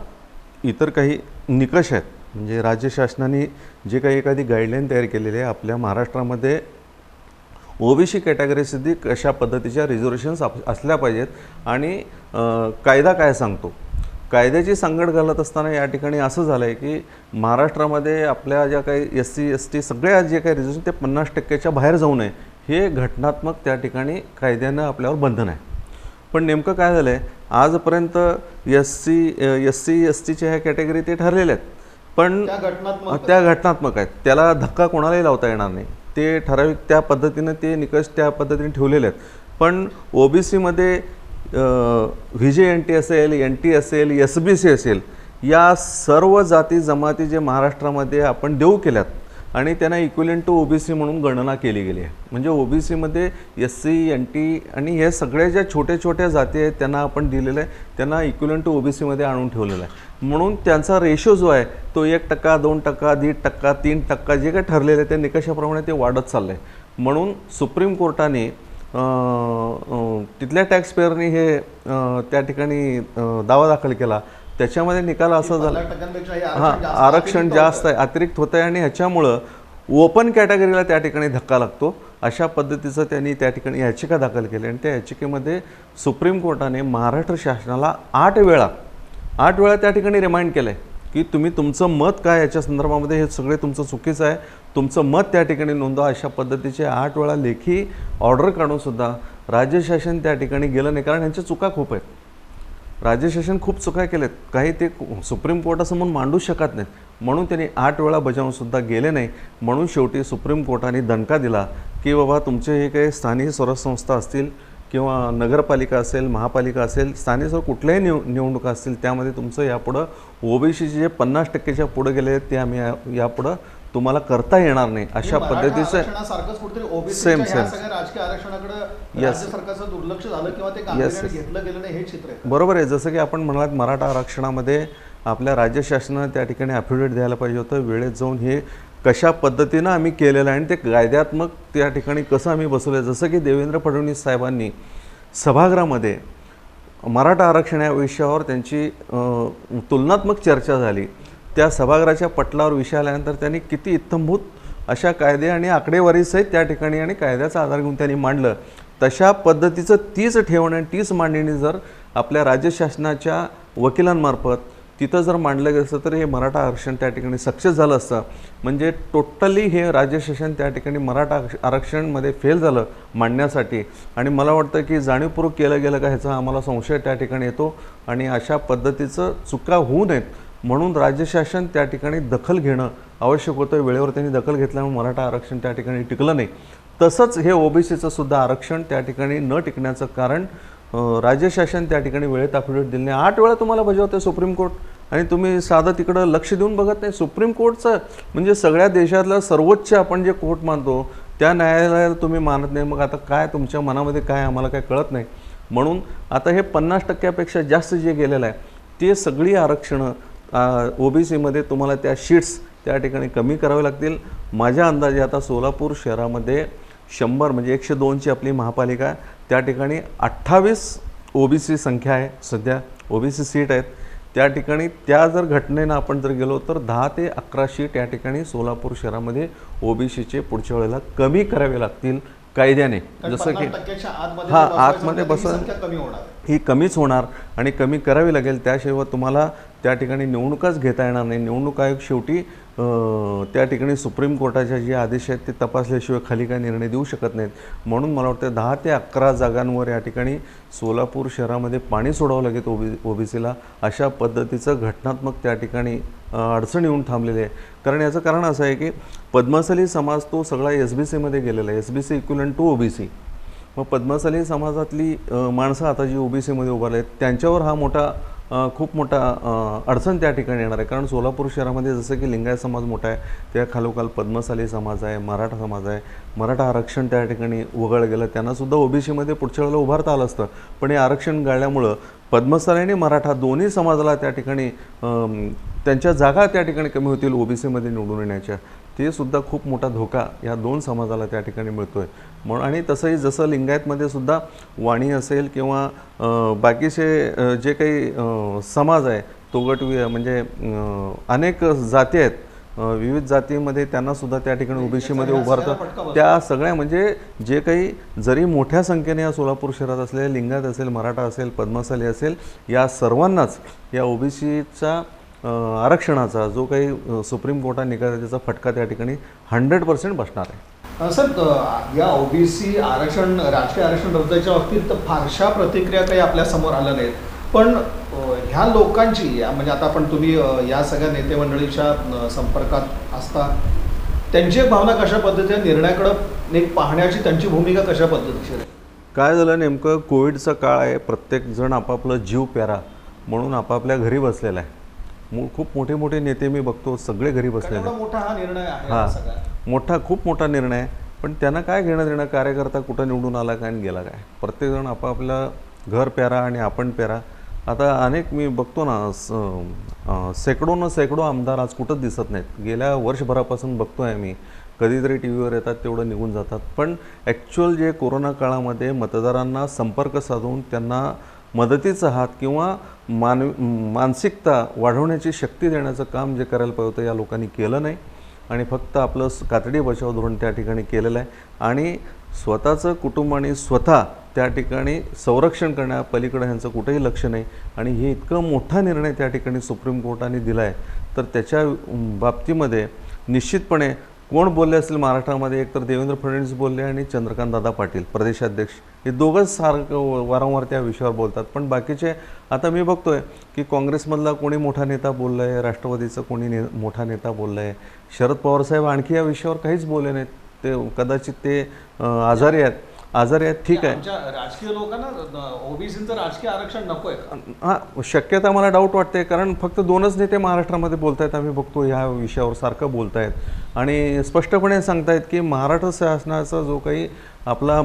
इतर काही निकष आहेत, म्हणजे राज्य शासनाने जे काही एखादी गाईडलाईन तयार केलेली आहे आपल्या महाराष्ट्रामध्ये ओबीसी कॅटेगरीसाठी कशा पद्धतीच्या रिझर्वेशन्स असल्या पाहिजेत आणि कायदा काय सांगतो. कायद्याची सांगड घालत असताना या ठिकाणी असं झालं आहे की महाराष्ट्रामध्ये आपल्या ज्या काही SC ST सगळ्या जे काही रिझर्वेशन ते 50% बाहेर जाऊ नये हे घटनात्मक त्या ठिकाणी कायद्यानं आपल्यावर बंधन आहे. पण नेमकं काय झालं आहे, आजपर्यंत SC STच्या ह्या कॅटेगरी ते ठरलेल्या आहेत, पण त्या घटनात्मक आहेत, त्याला धक्का कोणालाही लावता येणार नाही. ते ठराविक त्या पद्धतीनं ते निकष त्या पद्धतीने ठेवलेले आहेत. पण OBCमध्ये VJNT असेल, NT असेल, SBC असेल, या सर्व जाती जमाती जे महाराष्ट्रामध्ये आपण देऊ केल्यात आणि त्यांना इक्विलेंट टू OBC म्हणून गणना केली गेली आहे. म्हणजे OBCमध्ये SC NT आणि हे सगळ्या ज्या छोट्या छोट्या जाती आहेत त्यांना आपण दिलेलं आहे, त्यांना इक्विलेंट टू OBCमध्ये आणून ठेवलेलं आहे. म्हणून त्यांचा रेशो जो आहे तो 1%, 2%, 1.5%, 3% जे काही ठरलेलं आहे त्या निकषाप्रमाणे ते वाढत चाललं आहे. म्हणून सुप्रीम कोर्टाने तिथल्या टॅक्सपेअरनी हे त्या ठिकाणी दावा दाखल केला. त्याच्यामध्ये निकाल असा झाला, आरक्षण जास्त आहे, अतिरिक्त होत आहे आणि ह्याच्यामुळं ओपन कॅटेगरीला त्या ठिकाणी धक्का लागतो अशा पद्धतीचं त्यांनी त्या ठिकाणी याचिका दाखल केली. आणि त्या याचिकेमध्ये सुप्रीम कोर्टाने महाराष्ट्र शासनाला 8 वेळा त्या ठिकाणी रिमाइंड केलं आहे की तुम्ही तुमचं मत काय याच्या संदर्भामध्ये, हे सगळे तुमचं चुकीचं आहे, तुमचं मत त्या ठिकाणी नोंदवा. अशा पद्धतीचे 8 वेळा लेखी ऑर्डर काढूनसुद्धा राज्य शासन त्या ठिकाणी गेलं नाही, कारण यांच्या चुका खूप आहेत. राज्य शासन खूप चुका केल्यात, काही ते सुप्रीम कोर्टासमोर मांडू शकत नाहीत, म्हणून त्यांनी 8 वेळा बजावूनसुद्धा गेले नाही. म्हणून शेवटी सुप्रीम कोर्टाने दणका दिला की बाबा तुमचे हे काही स्थानिक स्वराज्य संस्था असतील किंवा नगरपालिका असेल, महापालिका असेल, स्थानिक स्वराज्य कुठल्याही निवडणुका असतील त्यामध्ये तुमचं यापुढं OBCचे जे 50%च्या पुढे गेले आहेत ते आम्ही यापुढं तुम्हाला करता येणार नाही अशा पद्धतीचं सेम राजकीय आरक्षणाकडे राज्य सरकारचं दुर्लक्ष झालं किंवा ते गांभीर्याने घेतलं गेलं नाही हे चित्र आहे. बरोबर आहे. जसं की आपण म्हणालात मराठा आरक्षणामध्ये आपल्या राज्य शासनानं त्या ठिकाणी ॲफिडेविट द्यायला पाहिजे होतं, वेळेत जाऊन हे कशा पद्धतीनं आम्ही केलेलं आहे आणि ते कायद्यात्मक त्या ठिकाणी कसं आम्ही बसवलं. जसं की देवेंद्र फडणवीस साहेबांनी सभागृहामध्ये मराठा आरक्षण या विषयावर त्यांची तुलनात्मक चर्चा झाली. त्या सभागृहाच्या पटलावर विषय आल्यानंतर त्यांनी किती इत्थंभूत अशा कायदे आणि आकडेवारीसहित त्या ठिकाणी आणि कायद्याचा आधार घेऊन त्यांनी मांडलं. तशा पद्धतीचं तीच ठेवणं आणि तीच मांडणी जर आपल्या राज्य शासनाच्या वकिलांमार्फत तिथं जर मांडलं गेलं असतं तर हे मराठा आरक्षण त्या ठिकाणी सक्सेस झालं असतं. म्हणजे टोटली हे राज्य शासन त्या ठिकाणी मराठा आरक्षणमध्ये फेल झालं मांडण्यासाठी. आणि मला वाटतं की जाणीवपूर्वक केलं गेलं का ह्याचा आम्हाला संशय त्या ठिकाणी येतो आणि अशा पद्धतीचं चुका होऊ नयेत म्हणून राज्य शासन त्या ठिकाणी दखल घेणं आवश्यक होतं. वेळेवर त्यांनी दखल घेतल्यामुळे मराठा आरक्षण त्या ठिकाणी टिकलं नाही. तसंच हे OBCचं सुद्धा आरक्षण त्या ठिकाणी न टिकण्याचं कारण राज्य शासन त्या ठिकाणी वेळेत ॲफिडेविट दिले नाही. 8 वेळा तुम्हाला बजावते सुप्रीम कोर्ट आणि तुम्ही साधं तिकडं लक्ष देऊन बघत नाही. सुप्रीम कोर्टचं म्हणजे सगळ्या देशातलं सर्वोच्च आपण जे कोर्ट मानतो त्या न्यायालयाला तुम्ही मानत नाही. मग आता काय तुमच्या मनामध्ये काय आम्हाला काय कळत नाही. म्हणून आता हे 50%पेक्षा जास्त जे गेलेलं आहे ते सगळी आरक्षणं OBCमध्ये तुम्हाला त्या शीट्स त्या ठिकाणी कमी करावे लागतील. माझ्या अंदाजे आता सोलापूर शहरामध्ये 100 म्हणजे 102ची आपली महापालिका आहे, त्या ठिकाणी 28 OBC संख्या आहे. सध्या OBC सीट आहेत. त्या ठिकाणी त्या जर घटनेनं आपण जर गेलो तर 10 ते 11 सीट या ठिकाणी सोलापूर शहरामध्ये ओबीसीचे पुढच्या वेळेला कमी करावे लागतील कायद्याने. जसं की आतमध्ये कमी होणार, ही कमीच होणार आणि कमी करावी लागेल. त्याशिवाय तुम्हाला त्या ठिकाणी निवडणुकाच घेता येणार नाही. निवडणूक आयोग शेवटी त्या ठिकाणी सुप्रीम कोर्टाचे जे आदेश आहेत ते तपासल्याशिवाय खाली काय निर्णय देऊ शकत नाहीत. म्हणून मला वाटतं 10 ते 11 जागांवर या ठिकाणी सोलापूर शहरामध्ये पाणी सोडावं लागेल ओबीसीला. अशा पद्धतीचं घटनात्मक त्या ठिकाणी अडचण येऊन थांबलेली आहे. कारण याचं कारण असं आहे की पद्मशाली समाज तो सगळा SBCमध्ये गेलेला आहे. SBC equivalent to OBC. मग पद्मशाली समाजातली माणसं आता जी ओबीसीमध्ये उभारले आहेत त्यांच्यावर हा खूप मोठा अडचण त्या ठिकाणी येणार आहे. कारण सोलापूर शहरामध्ये जसं की लिंगायत समाज मोठा आहे, त्या खालोखाल पद्मशाली समाज आहे, मराठा समाज आहे. मराठा आरक्षण त्या ठिकाणी वगळलं गेलं. त्यांनासुद्धा ओबीसीमध्ये पुढच्या वेळेला उभारता आलं असतं. पण हे आरक्षण गाळल्यामुळं पद्मशाली आणि मराठा दोन्ही समाजाला त्या ठिकाणी त्यांच्या जागा त्या ठिकाणी कमी होतील ओबीसीमध्ये निवडून येण्याच्या. ते सुद्धा खूप मोठा धोका या दोन समाजाला त्या ठिकाणी मिळतो आहे. म्हणून आणि तसंही जसं लिंगायतमध्ये सुद्धा वाणी असेल किंवा बाकीचे जे काही समाज आहे तोगट म्हणजे अनेक जाती आहेत, विविध जातीमध्ये त्यांनासुद्धा त्या ठिकाणी ओबीसीमध्ये उभारतात. त्या सगळ्या म्हणजे जे काही जरी मोठ्या संख्येने या सोलापूर शहरात असलेले लिंगायत असेल, मराठा असेल, पद्मशाली असेल, या सर्वांनाच या ओबीसीचा आरक्षणाचा जो काही सुप्रीम कोर्टाने निकाल त्याचा फटका त्या ठिकाणी 100% बसणार आहे. सर, या ओबीसी आरक्षण, राजकीय आरक्षण रद्दीच्या बाबतीत फारशा प्रतिक्रिया काही आपल्या समोर आल्या नाहीत. पण ह्या लोकांची म्हणजे आता आपण तुम्ही या सगळ्या नेते मंडळीच्या संपर्कात असता, त्यांची भावना कशा पद्धतीने, निर्णयाकडे पाहण्याची त्यांची भूमिका कशा पद्धतीची आहे? काय झालं नेमकं, कोविडचा काळ आहे. प्रत्येक जण आपापलं जीव प्यारा म्हणून आपापल्या घरी बसलेला आहे. खूप मोठे मोठे नेते मी बघतो सगळे घरी बसलेले. मोठा हा निर्णय आहे, खूप मोठा निर्णय आहे. पण त्यांना काय घेणं देणं, कार्यकर्ता कुठं निवडून आला काय आणि गेला काय. प्रत्येकजण आपापलं घर प्यारा आणि आपण प्यारा. आता अनेक मी बघतो ना, शेकडो आमदार आज कुठंच दिसत नाहीत. गेल्या वर्षभरापासून बघतो आहे मी, कधीतरी टी व्हीवर येतात, तेवढं निघून जातात. पण ॲक्च्युअल जे कोरोना काळामध्ये मतदारांना संपर्क साधून त्यांना मदतीचा हात किंवा मानसिकता वाढवण्याची शक्ती देण्याचं काम जे करायला पाहिजे होतं या लोकांनी केलं नाही. आणि फक्त आपलं कातडी बचाव धोरण त्या ठिकाणी केलेलं आहे. आणि स्वतःचं कुटुंब आणि स्वतः त्या ठिकाणी संरक्षण करण्यापलीकडे ह्यांचं कुठेही लक्ष नाही. आणि हे इतकं मोठा निर्णय त्या ठिकाणी सुप्रीम कोर्टाने दिला आहे, तर त्याच्या बाबतीमध्ये निश्चितपणे कोण बोलले असेल महाराष्ट्रामध्ये, एकतर देवेंद्र फडणवीस बोलले आणि चंद्रकांत दादा पाटील प्रदेशाध्यक्ष, हे दोघंच सारखं वारंवार त्या विषयावर बोलतात. पण बाकीचे आता मी बघतोय की काँग्रेसमधला कोणी मोठा नेता बोलला आहे, राष्ट्रवादीचा कोणी मोठा नेता बोलला आहे, शरद पवार साहेब आणखी या विषयावर काहीच बोलले नाहीत. ते कदाचित ते आजारी आहेत. ठीक आहे. राजकीय लोकांना ओबीसीचं राजकीय आरक्षण नको आहे. हां, शक्यता मला डाऊट वाटते. कारण फक्त 2च नेते महाराष्ट्रामध्ये बोलत आहेत. आम्ही बघतो ह्या विषयावर सारखं बोलत आहेत आणि स्पष्टपणे सांगतायत की महाराष्ट्र शासनाचा जो काही आपला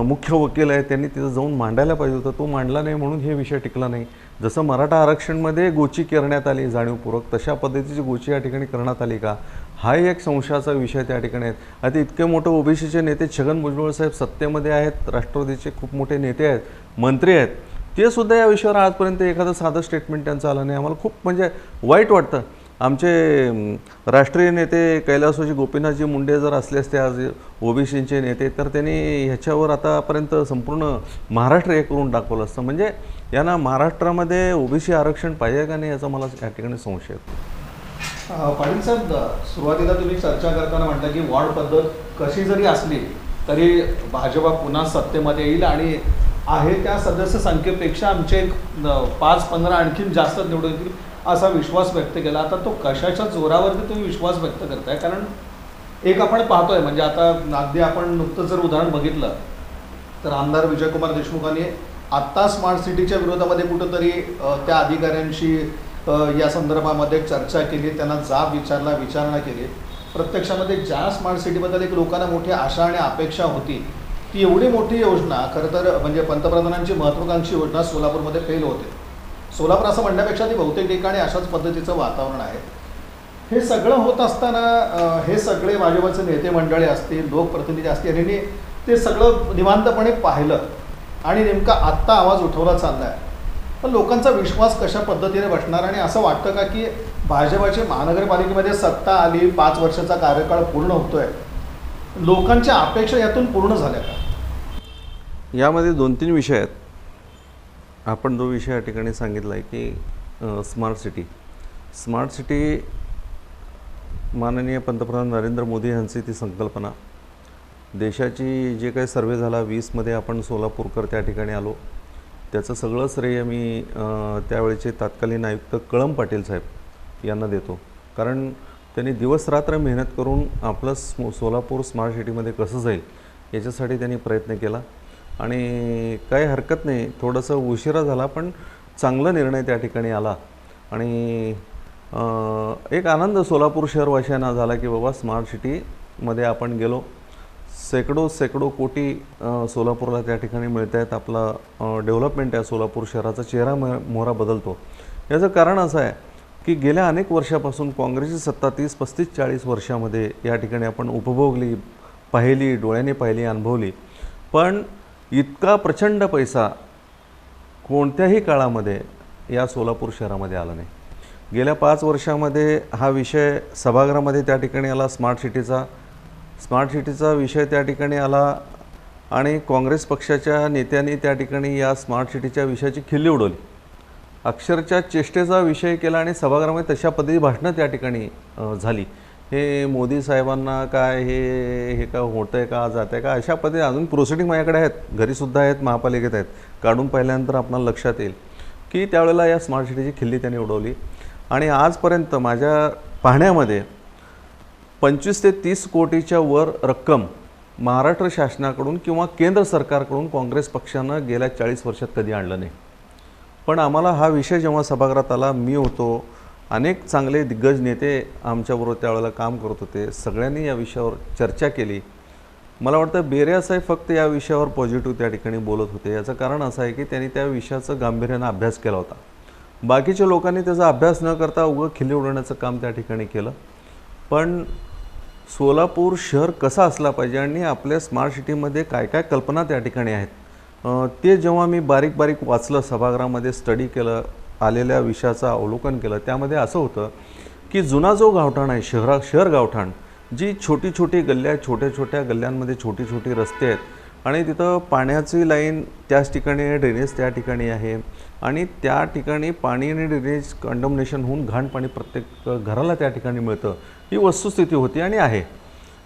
मुख्य वकील आहे त्यांनी तिथं जाऊन मांडायला पाहिजे होतं, तो मांडला नाही म्हणून हे विषय टिकला नाही. जसं मराठा आरक्षणमध्ये गोची करण्यात आली जाणीवपूर्वक, तशा पद्धतीची गोची या ठिकाणी करण्यात आली का, हाही एक संशयाचा विषय त्या ठिकाणी आहे. आता इतके मोठे ओबीसीचे नेते छगन भुजबळ साहेब सत्तेमध्ये आहेत, राष्ट्रवादीचे खूप मोठे नेते आहेत, मंत्री आहेत, ते सुद्धा या विषयावर आजपर्यंत एखादं साधं स्टेटमेंट त्यांचं आलं नाही. आम्हाला खूप म्हणजे वाईट वाटतं. आमचे राष्ट्रीय नेते कैलासवासी गोपीनाथजी मुंडे जर असले असते आज ओबीसीचे नेते, तर त्यांनी ह्याच्यावर आतापर्यंत संपूर्ण महाराष्ट्र हे करून टाकवलं असतं. म्हणजे यांना महाराष्ट्रामध्ये ओबीसी आरक्षण पाहिजे का नाही याचा मला या ठिकाणी संशय आहे. पाटील साहेब, सुरुवातीला तुम्ही चर्चा करताना म्हटलं की वॉर्ड पद्धत कशी जरी असली तरी भाजपा पुन्हा सत्तेमध्ये येईल आणि आहे त्या सदस्य संख्येपेक्षा आमचे 5-15 आणखीन जास्त निवडून येतील असा विश्वास व्यक्त केला. आता तो कशाच्या जोरावरती तुम्ही विश्वास व्यक्त करताय? कारण एक आपण पाहतोय, म्हणजे आता अगदी आपण नुकतं जर उदाहरण बघितलं तर आमदार विजयकुमार देशमुखांनी आत्ता स्मार्ट सिटीच्या विरोधामध्ये कुठंतरी त्या अधिकाऱ्यांशी या संदर्भामध्ये चर्चा केली, त्यांना जाब विचारणा केली. प्रत्यक्षामध्ये ज्या स्मार्ट सिटीबद्दल एक लोकांना मोठी आशा आणि अपेक्षा होती, ती एवढी मोठी योजना खरं तर म्हणजे पंतप्रधानांची महत्त्वाकांक्षी योजना सोलापूरमध्ये फेल होते. सोलापूर असं म्हणण्यापेक्षा ती बहुतेक ठिकाणी अशाच पद्धतीचं वातावरण आहे. हे सगळं होत असताना हे सगळे भाजपचे नेते मंडळी असतील, लोकप्रतिनिधी असतील, यांनी ते सगळं निवांतपणे पाहिलं आणि नेमका आत्ता आवाज उठवला चालला आहे. तर लोकांचा विश्वास कशा पद्धतीने बसणार आणि असं वाटतं का की भाजपाची महानगरपालिकेमध्ये सत्ता आली, 5 वर्षाचा कार्यकाळ पूर्ण होतोय, लोकांच्या अपेक्षा यातून पूर्ण झाल्या का? यामध्ये 2-3 विषय आहेत. आपण जो विषय या ठिकाणी सांगितला आहे की स्मार्ट सिटी माननीय पंतप्रधान नरेंद्र मोदी यांची ती संकल्पना, देशाची जे काही सर्वे झाला 20मध्ये आपण सोलापूरकर त्या ठिकाणी आलो, त्याचं सगळं श्रेय मी त्यावेळेचे तत्कालीन आयुक्त कळम पाटील साहेब यांना देतो. कारण त्यांनी दिवसरात्र मेहनत करून आपलं सोलापूर स्मार्ट सिटीमध्ये कसं जाईल याच्यासाठी त्यांनी प्रयत्न केला आणि काही हरकत नाही, थोडंसं उशिरा झाला पण चांगला निर्णय त्या ठिकाणी आला. आणि एक आनंद सोलापूर शहरवासियांना झाला की बाबा स्मार्ट सिटीमध्ये आपण गेलो, शेकडो कोटी सोलापूरला त्या ठिकाणी मिळत आहेत. आपला डेव्हलपमेंट आहे, सोलापूर शहराचा चेहरा मोहरा बदलतो. याचं कारण असं आहे की गेल्या अनेक वर्षापासून काँग्रेसची सत्ता 30, 35, 40 वर्षामध्ये या ठिकाणी आपण उपभोगली, पाहिली, डोळ्याने पाहिली, अनुभवली. पण इतका प्रचंड पैसा कोणत्याही काळामध्ये या सोलापूर शहरामध्ये आला नाही. गेल्या 5 वर्षामध्ये हा विषय सभागृहामध्ये त्या ठिकाणी आला, स्मार्ट सिटीचा विषय त्या ठिकाणी आला आणि काँग्रेस पक्षाच्या नेत्यांनी त्या ठिकाणी या स्मार्ट सिटीच्या विषयाची खिल्ली उडवली, अक्षरशः चेष्टेचा विषय केला आणि सभागृहामध्ये तशा पद्धती भाषणं त्या ठिकाणी झाली. हे मोदी साहेबांना काय हे काय होतं आहे का, जात आहे का, अशा पद्धती अजून प्रोसिडिंग माझ्याकडे आहेत, घरीसुद्धा आहेत, महापालिकेत आहेत, काढून पाहिल्यानंतर आपल्याला लक्षात येईल की त्यावेळेला या स्मार्ट सिटीची खिल्ली त्यांनी उडवली. आणि आजपर्यंत माझ्या पाहण्यामध्ये 25 ते 30 कोटीच्या वर रक्कम महाराष्ट्र शासनाकडून किंवा केंद्र सरकारकडून काँग्रेस पक्षानं गेल्या 40 वर्षात कधी आणलं नाही. पण आम्हाला हा विषय जेव्हा सभागृहात आला, मी होतो, अनेक चांगले दिग्गज नेते आमच्याबरोबर त्यावेळेला काम करत होते, सगळ्यांनी या विषयावर चर्चा केली. मला वाटतं बेरिया साहेब फक्त या विषयावर पॉझिटिव्ह त्या ठिकाणी बोलत होते. याचं कारण असं आहे की त्यांनी त्या विषयाचं गांभीर्यानं अभ्यास केला होता. बाकीच्या लोकांनी त्याचा अभ्यास न करता उगं खिल्ली उडवण्याचं काम त्या ठिकाणी केलं. पण सोलापूर शहर कसा असला पाहिजे आणि आपल्या स्मार्ट सिटीमध्ये काय काय कल्पना त्या ठिकाणी आहेत, ते जेव्हा मी बारीक वाचलं, सभागृहामध्ये स्टडी केलं, आलेल्या विषयाचं अवलोकन केलं, त्यामध्ये असं होतं की जुना जो गावठाण आहे, शहर गावठाण, जी छोटी गल्ल्या आहेत, छोट्या गल्ल्यांमध्ये छोटी रस्ते आहेत आणि तिथं पाण्याची लाईन त्याच ठिकाणी आहे, ड्रेनेज त्या ठिकाणी आहे आणि त्या ठिकाणी पाणी आणि ड्रेनेज कंडमनेशन होऊन घाण पाणी प्रत्येक घराला त्या ठिकाणी मिळतं, ही वस्तुस्थिती होती आणि आहे.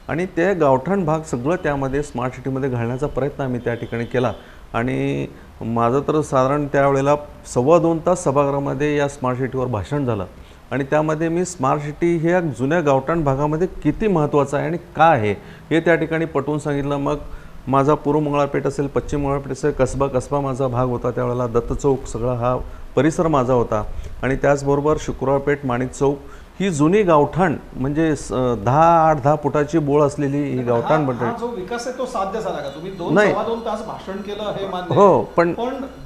आणि ते गावठाण भाग सगळं त्यामध्ये स्मार्ट सिटीमध्ये घालण्याचा प्रयत्न आम्ही त्या ठिकाणी केला. आणि माझं तर साधारण त्यावेळेला 2.25 तास सभागृहामध्ये या स्मार्ट सिटीवर भाषण झालं आणि त्यामध्ये मी स्मार्ट सिटी ह्या जुन्या गावठाण भागामध्ये किती महत्त्वाचं आहे आणि का आहे हे त्या ठिकाणी पटवून सांगितलं. मग माझा पूर्व मंगळापेठ असेल, पश्चिम मंगळापेठ असेल, कसबा माझा भाग होता त्यावेळेला, दत्त चौक सगळा हा परिसर माझा होता आणि त्याचबरोबर शुक्रवारपेठ, माणिक चौक ही जुनी गावठाण म्हणजे 10 फुटाची बोळ असलेली ही गावठाण हा जो विकास आहे तो साध्य झाला का? तुम्ही 2 तास भाषण केलं हे मान्य, हो, पण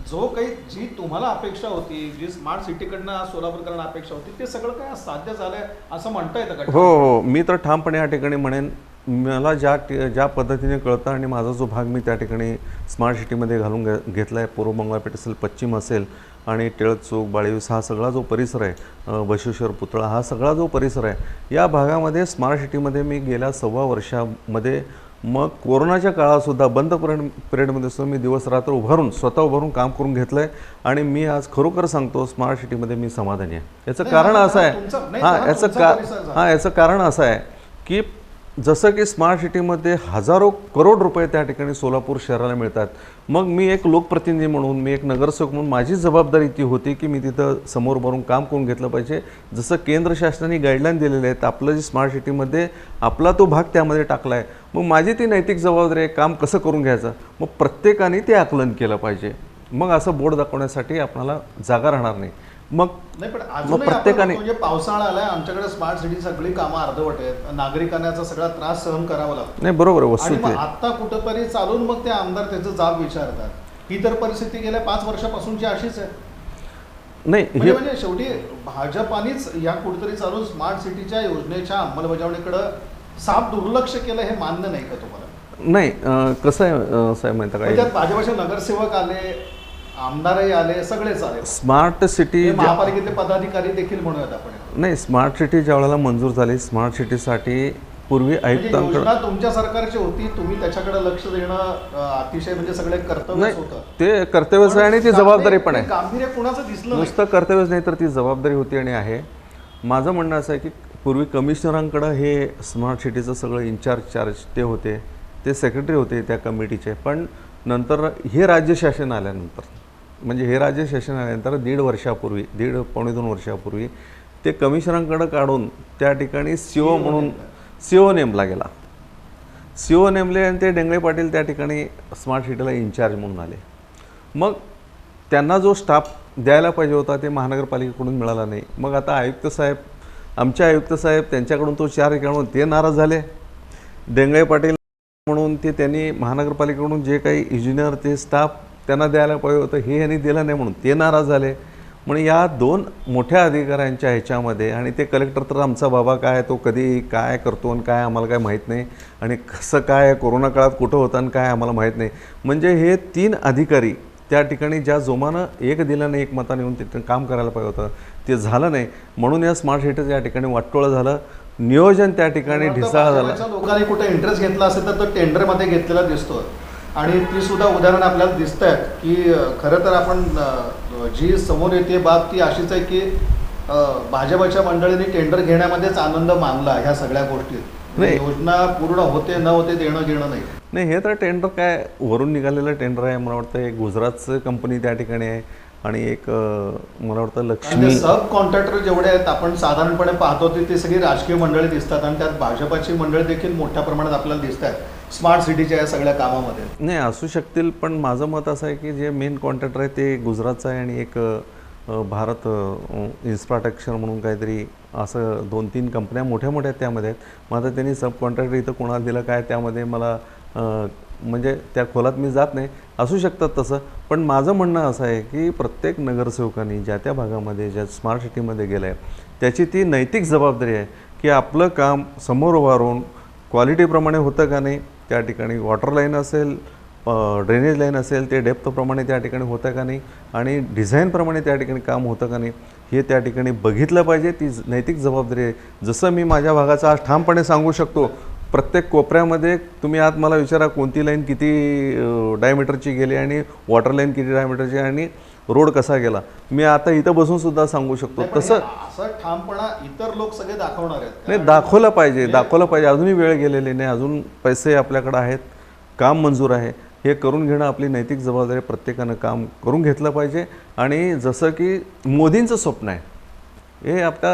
जो काही जी तुम्हाला अपेक्षा होती, जी स्मार्ट सिटीकडनं सोलापूरकडनं अपेक्षा होती, ते सगळं काय साध्य झालंय असं म्हणता येतं का? हो, मी तर ठामपणे या ठिकाणी म्हणेन, मला ज्या पद्धतीने कळतं आणि माझा जो भाग मी त्या ठिकाणी स्मार्ट सिटीमध्ये घालून घेतला आहे, पूर्व मंगळापेठ असेल, पश्चिम असेल आणि टिळक चौक, बाळीवीस हा सगळा जो परिसर आहे, बसवेश्वर पुतळा हा सगळा जो परिसर आहे, या भागामध्ये स्मार्ट सिटीमध्ये मी गेल्या 1.25 वर्षामध्ये, मग कोरोनाच्या काळातसुद्धा बंद पिरियडमध्ये सुद्धा मी दिवसरात्र स्वतः उभारून काम करून घेतलं आहे आणि मी आज खरोखर सांगतो स्मार्ट सिटीमध्ये मी समाधानी आहे. याचं कारण असं आहे, याचं कारण असं आहे की जसं की स्मार्ट सिटीमध्ये हजारो करोड रुपये त्या ठिकाणी सोलापूर शहराला मिळतात. मग मी एक लोकप्रतिनिधी म्हणून, मी एक नगरसेवक म्हणून माझी जबाबदारी ती होती की मी तिथं समोर भरून काम करून घेतलं पाहिजे. जसं केंद्र शासनाने गाईडलाईन दिलेले आहेत, आपलं जे स्मार्ट सिटीमध्ये आपला तो भाग त्यामध्ये टाकला आहे, मग माझी ती नैतिक जबाबदारी आहे काम कसं करून घ्यायचं. मग प्रत्येकाने ते आकलन केलं पाहिजे. मग असं बोर्ड दाखवण्यासाठी आपल्याला जागा राहणार नाही. मग प्रत्येकाने, म्हणजे पावसाळा आलाय, आमच्याकडे स्मार्ट सिटी सगळी कामं अर्धवट आहेत, नागरिकांना सगळा त्रास सहन करावा लागतो. नाही, बरोबर आहे. आता कुठंतरी चालून मग ते आमदार त्याचं जाब विचारतात. ही तर परिस्थिती गेल्या 5 वर्षापासूनची अशीच आहे. नाही, म्हणजे शेवटी भाजपानेच या कुठेतरी चालून स्मार्ट सिटीच्या योजनेच्या अंमलबजावणीकडे साफ दुर्लक्ष केलं, हे मान्य नाही का तुम्हाला? नाही, कसं आहे साहेब माहिती का, त्यात भाजपाचे नगरसेवक आले, आमदारही आले, सगळेच आले. स्मार्ट सिटी हे महापालिकेतले पदाधिकारी देखील म्हणूयात आपण. नाही, स्मार्ट सिटी ज्या वेळेला मंजूर झाली, स्मार्ट सिटीसाठी पूर्वी म्हणजे आयुक्तांकडे योजना तुमच्या सरकारची होती, तुम्ही त्याच्याकडे लक्ष देणं अतिशय म्हणजे सगळे कर्तव्य नाही, होतं. ते कर्तव्यच आहे आणि ती जबाबदारी पण आहे. गांभीर्य कुणाचं दिसलं नाही. नुसतं कर्तव्यच नाही तर ती जबाबदारी होती आणि आहे. माझं म्हणणं असं आहे की पूर्वी कमिशनरांकडं हे स्मार्ट सिटीचं सगळं चार्ज ते होते, ते सेक्रेटरी होते त्या कमिटीचे. पण नंतर हे राज्य शासन आल्यानंतर, म्हणजे हे राज्य शासन आल्यानंतर 1.5 वर्षापूर्वी ते कमिशनरांकडं काढून त्या ठिकाणी सीओ म्हणून सीओ नेमला गेला. सीओ नेमले आणि ते डेंगळे पाटील त्या ठिकाणी स्मार्ट सिटीला इन्चार्ज म्हणून आले. मग त्यांना जो स्टाफ द्यायला पाहिजे होता ते महानगरपालिकेकडून मिळाला नाही. मग आता आमचे आयुक्त साहेब त्यांच्याकडून तो 4 म्हणून ते नाराज झाले. डेंगळे पाटील म्हणून त्यांनी महानगरपालिकेकडून जे काही इंजिनियर ते स्टाफ त्यांना द्यायला पाहिजे होतं हे यांनी दिलं नाही म्हणून ते नाराज झाले. म्हणजे या 2 मोठ्या अधिकाऱ्यांच्या ह्याच्यामध्ये, आणि ते कलेक्टर तर आमचा बाबा काय तो कधी काय करतो आणि काय आम्हाला काय माहीत नाही, आणि कसं काय कोरोना काळात कुठं होतं आणि काय आम्हाला माहीत नाही. म्हणजे हे 3 अधिकारी त्या ठिकाणी ज्या जोमानं एक दिल्यानं एक मताने येऊन तिथं काम करायला पाहिजे होतं ते झालं नाही. म्हणून या स्मार्ट सिटीचं या ठिकाणी वाटोळं झालं, नियोजन त्या ठिकाणी ढिसाळ झालं. लोकांनी कुठे इंटरेस्ट घेतला असेल तर तो टेंडरमध्ये घेतलेला दिसतो. आणि ती सुद्धा उदाहरणं आपल्याला दिसत आहेत की खरं तर आपण जी समोर येते बाब ती अशीच आहे की भाजपच्या मंडळींनी टेंडर घेण्यामध्येच आनंद मानला ह्या सगळ्या गोष्टीत. योजना पूर्ण होते न होते देणं घेणं नाही. नाही, हे तर टेंडर काय वरून निघालेलं टेंडर आहे. मला वाटतं एक गुजरातचं कंपनी त्या ठिकाणी आहे आणि एक मला वाटतं लक्ष्मी. सब कॉन्ट्रॅक्टर जेवढे आहेत आपण साधारणपणे पाहतो ते सगळी राजकीय मंडळी दिसतात आणि त्यात भाजपाची मंडळी देखील मोठ्या प्रमाणात आपल्याला दिसत आहेत स्मार्ट सिटीच्या या सगळ्या कामामध्ये. नाही, असू शकतील, पण माझं मत असं आहे की जे मेन कॉन्ट्रॅक्टर आहे ते गुजरातचं आहे आणि एक भारत इन्फ्रास्ट्रक्चर म्हणून काहीतरी असं 2-3 कंपन्या मोठ्या त्यामध्ये आहेत. मग आता त्यांनी सब कॉन्ट्रॅक्टर इथं कोणाला दिलं काय त्यामध्ये मला म्हणजे त्या खोलात मी जात नाही. असू शकतात तसं, पण माझं म्हणणं असं आहे की प्रत्येक नगरसेवकांनी ज्या त्या भागामध्ये ज्या स्मार्ट सिटीमध्ये गेलं आहे त्याची ती नैतिक जबाबदारी आहे की आपलं काम समोर उभारून क्वालिटीप्रमाणे होतं का नाही, त्या ठिकाणी वॉटर लाईन असेल, ड्रेनेज लाईन असेल, ते डेप्थप्रमाणे त्या ठिकाणी होतं का नाही आणि डिझाईनप्रमाणे त्या ठिकाणी काम होतं का नाही हे त्या ठिकाणी बघितलं पाहिजे. ती नैतिक जबाबदारी आहे. जसं मी माझ्या भागाचा आज ठामपणे सांगू शकतो, प्रत्येक कोपऱ्यामध्ये तुम्ही आज मला विचारा कोणती लाईन किती डायमीटरची गेली आणि वॉटर लाईन किती डायमीटरची आणि रोड कसा गेला, मी आता इथं बसून सुद्धा सांगू शकतो. तसं असं ठामपणा इतर लोक सगळे दाखवणार आहेत. नाही, दाखवलं पाहिजे. अजूनही वेळ गेलेली नाही, अजून पैसे आपल्याकडे आहेत, काम मंजूर आहे. हे करून घेणं आपली नैतिक जबाबदारी, प्रत्येकानं काम करून घेतलं पाहिजे. आणि जसं की मोदींचं स्वप्न आहे, हे आपल्या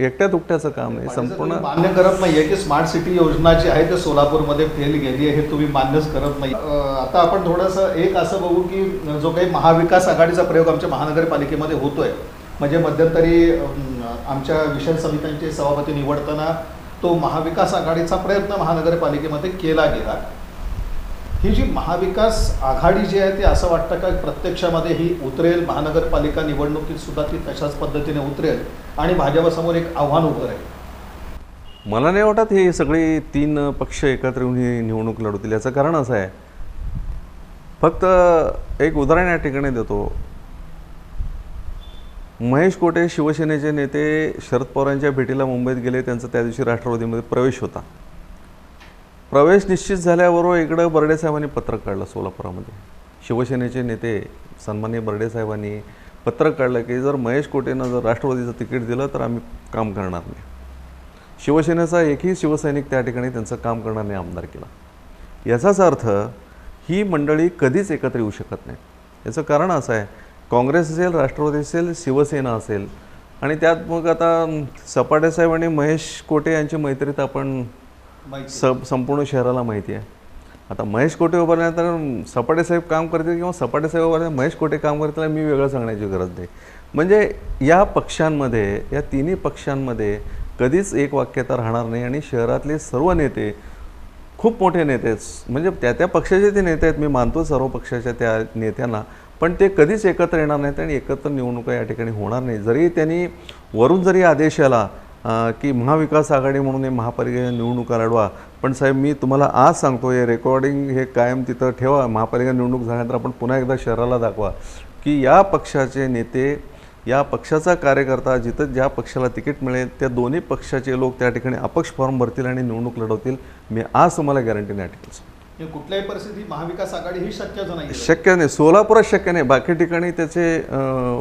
एकट्या तुकट्याचं काम नाही, संपूर्ण मान्य करत नाहीये की स्मार्ट सिटी योजना जी आहे ते सोलापूरमध्ये फेल गेली आहे, हे तुम्ही मान्यच करत नाही. आता आपण थोडंसं एक असं बघू की जो काही महाविकास आघाडीचा प्रयोग आमच्या महानगरपालिकेमध्ये होतोय, म्हणजे मध्यंतरी आमच्या विषय समित्यांचे सभापती निवडताना तो महाविकास आघाडीचा प्रयत्न महानगरपालिकेमध्ये केला गेला. ही जी महाविकास आघाडी जी आहे ती असं वाटतं का प्रत्यक्षामध्ये ही उतरेल, महानगरपालिका निवडणुकीत सुद्धा ती तशाच पद्धतीने उतरेल आणि भाजपसमोर एक आव्हान उभं राहील? मला नाही वाटत हे सगळे 3 पक्ष एकत्र येऊन ही निवडणूक लढवतील. याचं कारण असं आहे, फक्त एक उदाहरण या ठिकाणी देतो. महेश कोटे शिवसेनेचे नेते शरद पवारांच्या भेटीला मुंबईत गेले, त्यांचा त्या दिवशी राष्ट्रवादीमध्ये प्रवेश होता. प्रवेश निश्चित झाल्याबरोबर इकडं बर्डे साहेबांनी पत्रक काढलं सोलापुरामध्ये. शिवसेनेचे नेते सन्माननीय बर्डे साहेबांनी पत्रक काढलं की जर महेश कोटेनं जर राष्ट्रवादीचं तिकीट दिलं तर आम्ही काम करणार नाही. शिवसेनेचा एकही शिवसैनिक त्या ठिकाणी त्यांचं काम करणार नाही आमदारकीला. याचाच अर्थ ही मंडळी कधीच एकत्र येऊ शकत नाही. याचं कारण असं आहे, काँग्रेस असेल, राष्ट्रवादी असेल, शिवसेना असेल, आणि त्यात मग आता सपाटे साहेब आणि महेश कोटे यांची मैत्री तर आपण संपूर्ण शहराला माहिती आहे. आता महेश कोटे उभारल्यानंतर सपाटे साहेब काम करतील किंवा सपाटे साहेब उभारल्यानंतर महेश कोटे काम करतील मी वेगळं सांगण्याची गरज नाही. म्हणजे या पक्षांमध्ये, या तिन्ही पक्षांमध्ये कधीच एक वाक्यता राहणार नाही. आणि शहरातले सर्व नेते खूप मोठे नेते आहेत, म्हणजे त्या पक्षाचे ते नेते आहेत, मी मानतो सर्व पक्षाच्या त्या नेत्यांना, पण ते कधीच एकत्र येणार नाहीत आणि एकत्र निवडणुका या ठिकाणी होणार नाही. जरी त्यांनी वरून जरी आदेश आला की महाविकास आघाडी म्हणून हे महापालिका निवडणुका लढवा, पण साहेब मी तुम्हाला आज सांगतो, हे रेकॉर्डिंग हे कायम तिथं ठेवा. महापालिका निवडणूक झाल्यानंतर आपण पुन्हा एकदा शहराला दाखवा की या पक्षाचे नेते, या पक्षाचा कार्यकर्ता जिथं ज्या पक्षाला तिकीट मिळेल त्या दोन्ही पक्षाचे लोक त्या ठिकाणी अपक्ष फॉर्म भरतील आणि निवडणूक लढवतील. मी आज तुम्हाला गॅरंटी नाही टिकल. कुठल्याही परिस्थितीत महाविकास आघाडी ही शक्यच नाही. शक्य नाही. सोलापुरात शक्य नाही, बाकी ठिकाणी त्याचे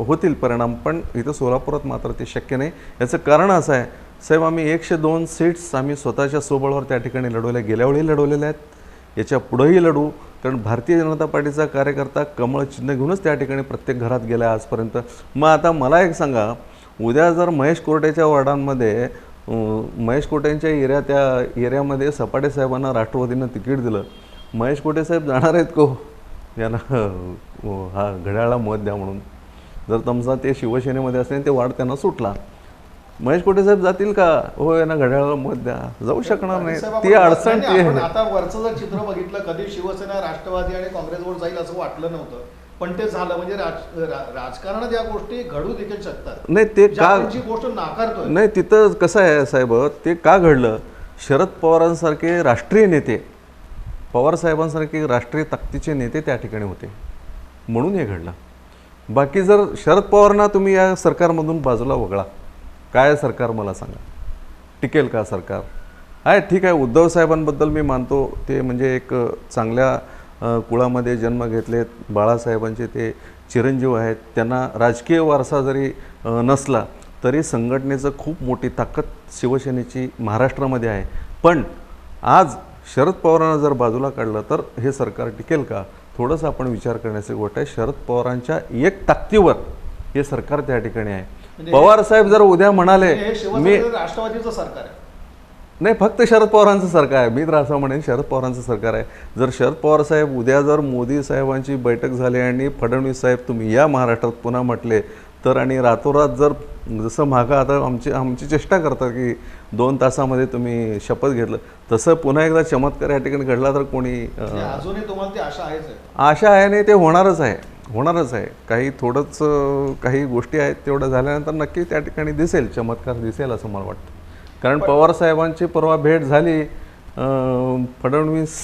होतील परिणाम, पण इथं सोलापुरात मात्र ते शक्य नाही. याचं कारण असं आहे साहेब, आम्ही 102 सीट्स आम्ही स्वतःच्या स्वबळावर त्या ठिकाणी लढवल्या, गेल्या वेळी लढवलेल्या आहेत, याच्या पुढेही लढू. कारण भारतीय जनता पार्टीचा कार्यकर्ता कमळ चिन्ह घेऊनच त्या ठिकाणी प्रत्येक घरात गेला आजपर्यंत. मग आता मला एक सांगा, उद्या जर महेश कोर्टेच्या वॉर्डांमध्ये महेश कोटेंच्या त्या एरियामध्ये सपाटे साहेबांना राष्ट्रवादीनं तिकीट दिलं, महेश कोटे साहेब जाणार आहेत को यांना हा घड्याळाला मत द्या म्हणून? जर तुमचा ते शिवसेनेमध्ये असेल ते वाढ त्यांना सुटला, महेश कोटे साहेब जातील का? हो यांना घड्याळाला मत द्या, जाऊ शकणार नाही. ती अडचण ती आहे. आता वरचं जर चित्र बघितलं, कधी शिवसेना राष्ट्रवादी आणि काँग्रेसवर जाईल असं वाटलं नव्हतं, पण ते झालं. म्हणजे राजकारणात या गोष्टी घडू देखील शकतात. नाही ते का गोष्ट नाकारतोय नाही, तिथं कसं आहे साहेब, ते का घडलं? शरद पवारांसारखे राष्ट्रीय नेते, पवार साहेबांसारखे राष्ट्रीय ताकदीचे नेते त्या ठिकाणी होते म्हणून हे घडलं. बाकी जर शरद पवारांना तुम्ही या सरकारमधून बाजूला वगळा, काय सरकार मला सांगा, टिकेल का सरकार? आहे ठीक आहे, उद्धव साहेबांबद्दल मी मानतो, ते म्हणजे एक चांगल्या कुळामध्ये जन्म घेतलेत, बाळासाहेबांचे ते चिरंजीव आहेत, त्यांना राजकीय वारसा जरी नसला तरी संघटनेचं खूप मोठी ताकद शिवसेनेची महाराष्ट्रामध्ये आहे. पण आज शरद पवारांना जर बाजूला काढलं तर हे सरकार टिकेल का? थोडंसं आपण विचार करण्याची गोष्ट आहे. शरद पवारांच्या एक ताकदीवर हे सरकार त्या ठिकाणी आहे. पवार साहेब जर उद्या म्हणाले मी राष्ट्रवादीचं सरकार आहे, नाही फक्त शरद पवारांचं सरकार आहे, मी तर असं म्हणेन शरद पवारांचं सरकार आहे. जर शरद पवार साहेब उद्या जर मोदी साहेबांची बैठक झाली आणि फडणवीस साहेब तुम्ही या महाराष्ट्रात पुन्हा म्हटले तर, आणि रातोरात जर जसं मागं आता आमची चेष्टा करतात की 2 तासामध्ये तुम्ही शपथ घेतलं, तसं पुन्हा एकदा चमत्कार या ठिकाणी घडला तर कोणी अजूनही तुम्हाला ती आशा आहेच आहे? आशा आहे नाही, ते होणारच आहे. काही थोडंच काही गोष्टी आहेत, तेवढं झाल्यानंतर नक्की त्या ठिकाणी दिसेल, चमत्कार दिसेल असं मला वाटतं. कारण पवार साहेबांची परवा भेट झाली, फडणवीस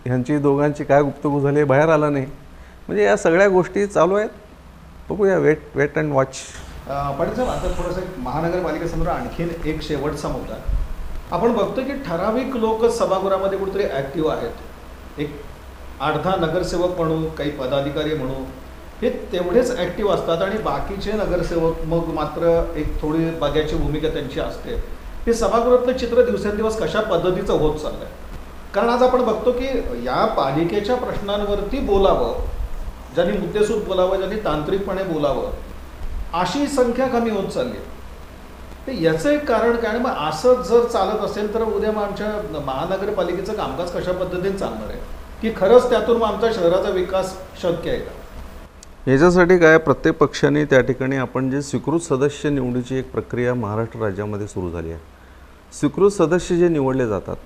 ह्यांची दोघांची काय गुप्तगू झाली बाहेर आला नाही. म्हणजे या सगळ्या गोष्टी चालू आहेत, बघूया, वेट अँड वॉच. पण साहेब, आता थोडंसं महानगरपालिकेसमोर आणखीन एक शेवटचा मुद्दा. आपण बघतो की ठराविक लोक सभागृहामध्ये कुठेतरी ॲक्टिव्ह आहेत, एक 8-10 नगरसेवक म्हणू, काही पदाधिकारी म्हणू, हे तेवढेच ॲक्टिव्ह असतात आणि बाकीचे नगरसेवक मग मात्र एक थोडी बघ्याची भूमिका त्यांची असते. हे सभागृहातलं चित्र दिवसेंदिवस कशा पद्धतीचं होत चाललं आहे? कारण आज आपण बघतो की या पालिकेच्या प्रश्नांवरती बोलावं, ज्यांनी मुद्देसूद बोलावं, ज्यांनी तांत्रिकपणे बोलावं, अशी संख्या कमी होत चालली. तर याचं एक कारण काय? मग असं जर चालत असेल तर उद्या मग आमच्या महानगरपालिकेचं कामकाज कशा पद्धतीने चालणार आहे, की खरंच त्यातून मग आमच्या शहराचा विकास शक्य आहे का? याच्यासाठी काय, प्रत्येक पक्षाने त्या ठिकाणी आपण जे स्वीकृत सदस्य निवडीची एक प्रक्रिया महाराष्ट्र राज्यामध्ये सुरू झाली आहे. स्वीकृत सदस्य जे निवडले जातात,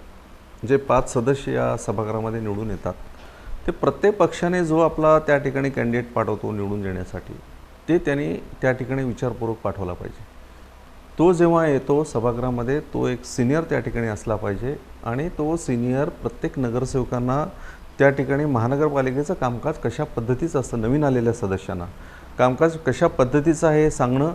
जे 5 सदस्य या सभागृहामध्ये निवडून येतात, ते प्रत्येक पक्षाने जो आपला त्या ठिकाणी कॅन्डिडेट पाठवतो निवडून देण्यासाठी, ते त्यांनी त्या ठिकाणी विचारपूर्वक पाठवला पाहिजे. तो जेव्हा येतो सभागृहामध्ये, तो एक सिनियर त्या ठिकाणी असला पाहिजे आणि तो सिनियर प्रत्येक नगरसेवकांना त्या ठिकाणी महानगरपालिकेचं कामकाज कशा पद्धतीचं असतं, नवीन आलेल्या सदस्यांना कामकाज कशा पद्धतीचं आहे हे सांगणं,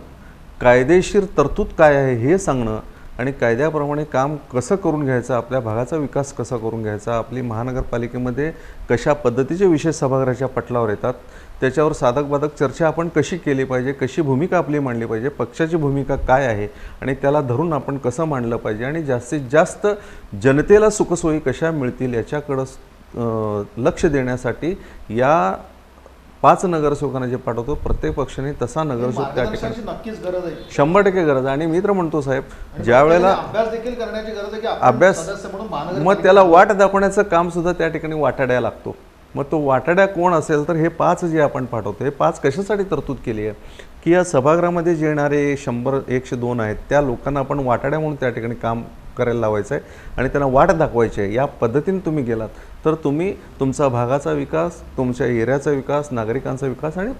कायदेशीर तरतूद काय आहे हे सांगणं आणि कायद्याप्रमाणे काम कसं करून घ्यायचं, आपल्या भागाचा विकास कसा करून घ्यायचा, आपली महानगरपालिकेमध्ये कशा पद्धतीचे विषय सभागृहाच्या पटलावर येतात, त्याच्यावर साधक-बाधक चर्चा आपण कशी केली पाहिजे, कशी भूमिका आपली मांडली पाहिजे, पक्षाची भूमिका काय आहे आणि त्याला धरून आपण कसं मांडलं पाहिजे आणि जास्तीत जास्त जनतेला सुखसोयी कशा मिळतील याच्याकडं लक्ष देण्यासाठी या 5 नगरसेवकांना जे पाठवतो प्रत्येक पक्षाने तसा नगरसेवक त्या ठिकाणी नक्कीच गरज आहे, 100% गरज आहे. आणि मी तर म्हणतो साहेब, ज्या वेळेला अभ्यास देखील करण्याची गरज आहे की अभ्यास, मग त्याला वाट दाखवण्याचं काम सुद्धा त्या ठिकाणी वाटाड्या लागतो. मग तो वाटाड्या कोण असेल तर हे 5 जे आपण पाठवतो, हे 5 कशासाठी तरतूद केली आहे की या सभागृहामध्ये जे येणारे 100-102 आहेत त्या लोकांना आपण वाटाड्या म्हणून त्या ठिकाणी काम करायला लावायचं आहे आणि त्यांना वाट दाखवायची आहे. या पद्धतीने तुम्ही गेलात तर तुम्ही तुमचा भागाचा विकास, तुमच्या एरियाचा विकास, नागरिकांचा विकास आणि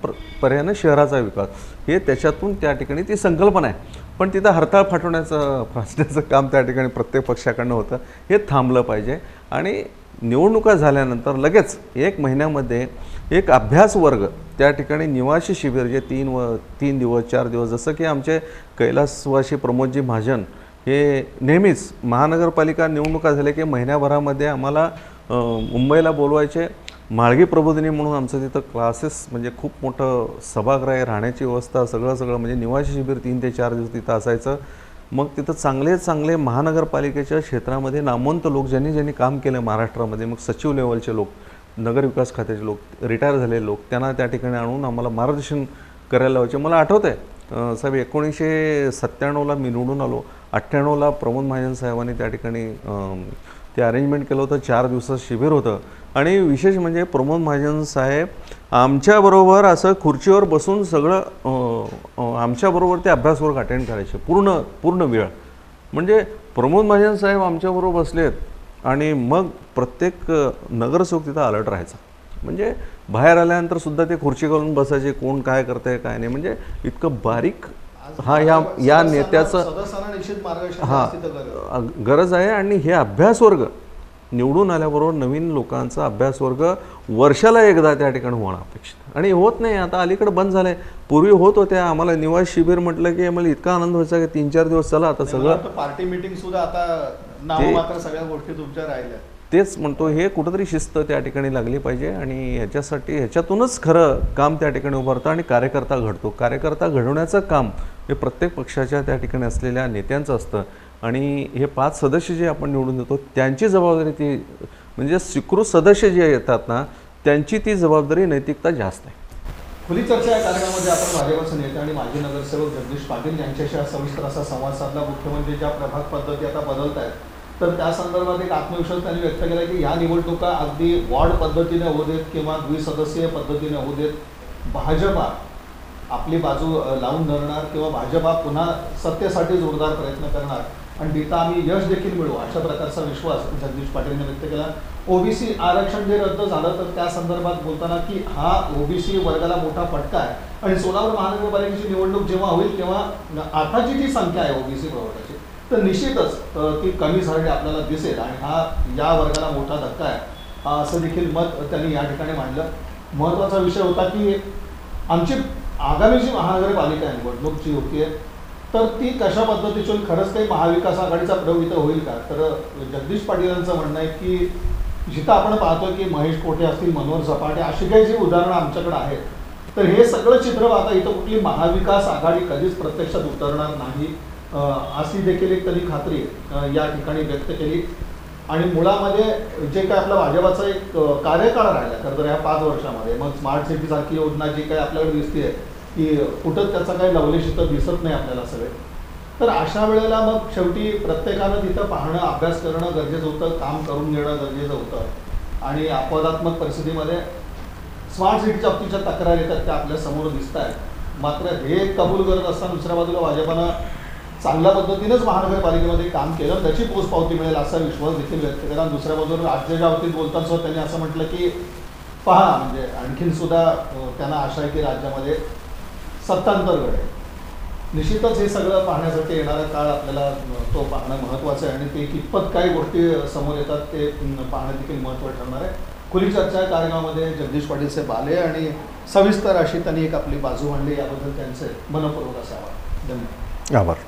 पर्यायाने शहराचा विकास, हे त्याच्यातून त्या ठिकाणी ती संकल्पना आहे. पण तिथं हरताळ फाटण्याचं काम त्या ठिकाणी प्रत्येक पक्षाकडनं होतं, हे थांबलं पाहिजे. आणि निवडणुका झाल्यानंतर लगेच 1 महिन्यामध्ये एक अभ्यास वर्ग त्या ठिकाणी निवासी शिबिर जे 3 दिवस 4 दिवस, जसं की आमचे कैलासवासी प्रमोदजी महाजन हे नेहमीच महानगरपालिका निवडणुका झाल्या की महिन्याभरामध्ये आम्हाला मुंबईला बोलवायचे. माळगी प्रबोधिनी म्हणून आमचं तिथं क्लासेस म्हणजे खूप मोठं सभागृह आहे, राहण्याची व्यवस्था सगळं म्हणजे निवासी शिबिर 3 ते 4 दिवस तिथं असायचं. मग तिथं चांगले महानगरपालिकेच्या क्षेत्रामध्ये नामवंत लोक ज्यांनी काम केलं महाराष्ट्रामध्ये, मग सचिव लेवलचे लोक, नगरविकास खात्याचे लोक, रिटायर झालेले लोक, त्यांना त्या ठिकाणी आणून आम्हाला मार्गदर्शन करायला लावायचे. मला आठवतं आहे साहेब 1997ला मी निवडून आलो, 98ला प्रमोद महाजन साहेबांनी त्या ठिकाणी ते अरेंजमेंट केलं होतं. 4 दिवसाचं शिबिर होतं आणि विशेष म्हणजे प्रमोद महाजन साहेब आमच्याबरोबर असं खुर्चीवर बसून सगळं आमच्याबरोबर ते अभ्यासवर्ग अटेंड करायचे पूर्ण वेळ. म्हणजे प्रमोद महाजन साहेब आमच्याबरोबर बसलेत आणि मग प्रत्येक नगरसेवक तिथं अलर्ट राहायचा. म्हणजे बाहेर आल्यानंतर सुद्धा ते खुर्ची घालून बसायचे, कोण काय करतंय काय नाही, म्हणजे इतकं बारीक या नेत्याचं सदस्यांना निश्चित मार्गदर्शन गरज आहे. आणि हे अभ्यासवर्ग निवडून आल्याबरोबर नवीन लोकांचा अभ्यासवर्ग वर्षाला एकदा त्या ठिकाणी होणं अपेक्षित, आणि होत नाही. आता अलीकडे बंद झालंय. पूर्वी होत होत्या. आम्हाला निवास शिबिर म्हटलं की आम्हाला इतका आनंद व्हायचा की 3-4 दिवस चला आता सगळं पार्टी मीटिंग सुद्धा आता नाममात्र सगळ्या गोष्टी तुमच्या राहिल्या. तेच म्हणतो, हे कुठंतरी शिस्त त्या ठिकाणी लागली पाहिजे आणि ह्याच्यातूनच खरं काम त्या ठिकाणी उभारतं आणि कार्यकर्ता घडतो. कार्यकर्ता घडवण्याचं काम हे प्रत्येक पक्षाच्या त्या ठिकाणी असलेल्या नेत्यांचं असतं. आणि हे 5 सदस्य जे आपण निवडून देतो त्यांची जबाबदारी ती, म्हणजे स्वीकृत सदस्य जे येतात ना त्यांची ती जबाबदारी, नैतिकता जास्त आहे. खुली चर्चा या कार्यक्रमामध्ये आपण भाजपचे नेते आणि माजी नगरसेवक जगदीश पाटील यांच्याशी सविस्तर असा संवाद साधला. मुख्यमंत्री ज्या प्रभाग पद्धती आता बदलत आहेत तर त्या संदर्भात एक आत्मविश्वास त्यांनी व्यक्त केला की या निवडणुका अगदी वॉर्ड पद्धतीने होऊ देत किंवा द्विसदस्यीय पद्धतीने होऊ देत, भाजपा आपली बाजू लावून धरणार किंवा भाजपा पुन्हा सत्तेसाठी जोरदार प्रयत्न करणार आणि तिथं आम्ही यश देखील मिळू, अशा प्रकारचा विश्वास जगदीश पाटीलने व्यक्त केला. ओबीसी आरक्षण जे रद्द झालं तर त्या संदर्भात बोलताना की हा ओबीसी वर्गाला मोठा फटका आहे आणि सोलापूर महानगरपालिकेची निवडणूक जेव्हा होईल तेव्हा आताची जी संख्या आहे ओबीसी प्रवर्गाची तर निश्चितच ती कमी झालेली आपल्याला दिसेल आणि हा या वर्गाला मोठा धक्का आहे, असं देखील मत त्यांनी या ठिकाणी मांडलं. महत्त्वाचा विषय होता की आमची आगामी जी महानगरपालिका निवडणूक जी होती आहे तर ती कशा पद्धतीची खरंच काही महाविकास आघाडीचा प्रयोग इथं होईल का. तर जगदीश पाटील यांचं म्हणणं आहे की जिथं आपण पाहतो की महेश कोठे असतील, मनोहर झपाटे अशी काही जी उदाहरणं आमच्याकडे आहेत तर हे सगळं चित्र आता इथं कुठली महाविकास आघाडी कधीच प्रत्यक्षात उतरणार नाही अशी देखील एक त्यांनी खात्री या ठिकाणी व्यक्त केली. आणि मुळामध्ये जे काय आपला भाजपाचा एक कार्यकाळ राहिला खरं तर या 5 वर्षामध्ये, मग स्मार्ट सिटीसारखी योजना जी काही आपल्याकडे दिसते की कुठंच त्याचा काही लवलेश इथं दिसत नाही आपल्याला सगळे. तर अशा वेळेला मग शेवटी प्रत्येकानं तिथं पाहणं, अभ्यास करणं गरजेचं होतं, काम करून घेणं गरजेचं होतं. आणि अपवादात्मक परिस्थितीमध्ये स्मार्ट सिटीच्या बाबतीच्या तक्रारी येतात त्या आपल्या समोर दिसत आहेत. मात्र हे कबूल करत असताना दुसऱ्या बाजूला भाजपानं चांगल्या पद्धतीनंच महानगरपालिकेमध्ये काम केलं, त्याची पोचपावती मिळेल असा विश्वास देखील व्यक्त केला. दुसऱ्या बाजूला राज्याच्या बाबतीत बोलताना सुद्धा त्यांनी असं म्हटलं की पहा, म्हणजे आणखीन सुद्धा त्यांना आशा आहे की राज्यामध्ये सत्तांतर घडेल. निश्चितच हे सगळं पाहण्यासाठी येणारा काळ आपल्याला तो पाहणं महत्त्वाचं आहे आणि ते कितपत काही गोष्टी समोर येतात ते पाहणं देखील महत्त्वाचं ठरणार आहे. खुली चर्चा कार्यक्रमामध्ये जगदीश पाटील साहेब आले आणि सविस्तर अशी त्यांनी एक आपली बाजू मांडली, याबद्दल त्यांचे मनपूर्वक असे आभार. धन्यवाद. आभार.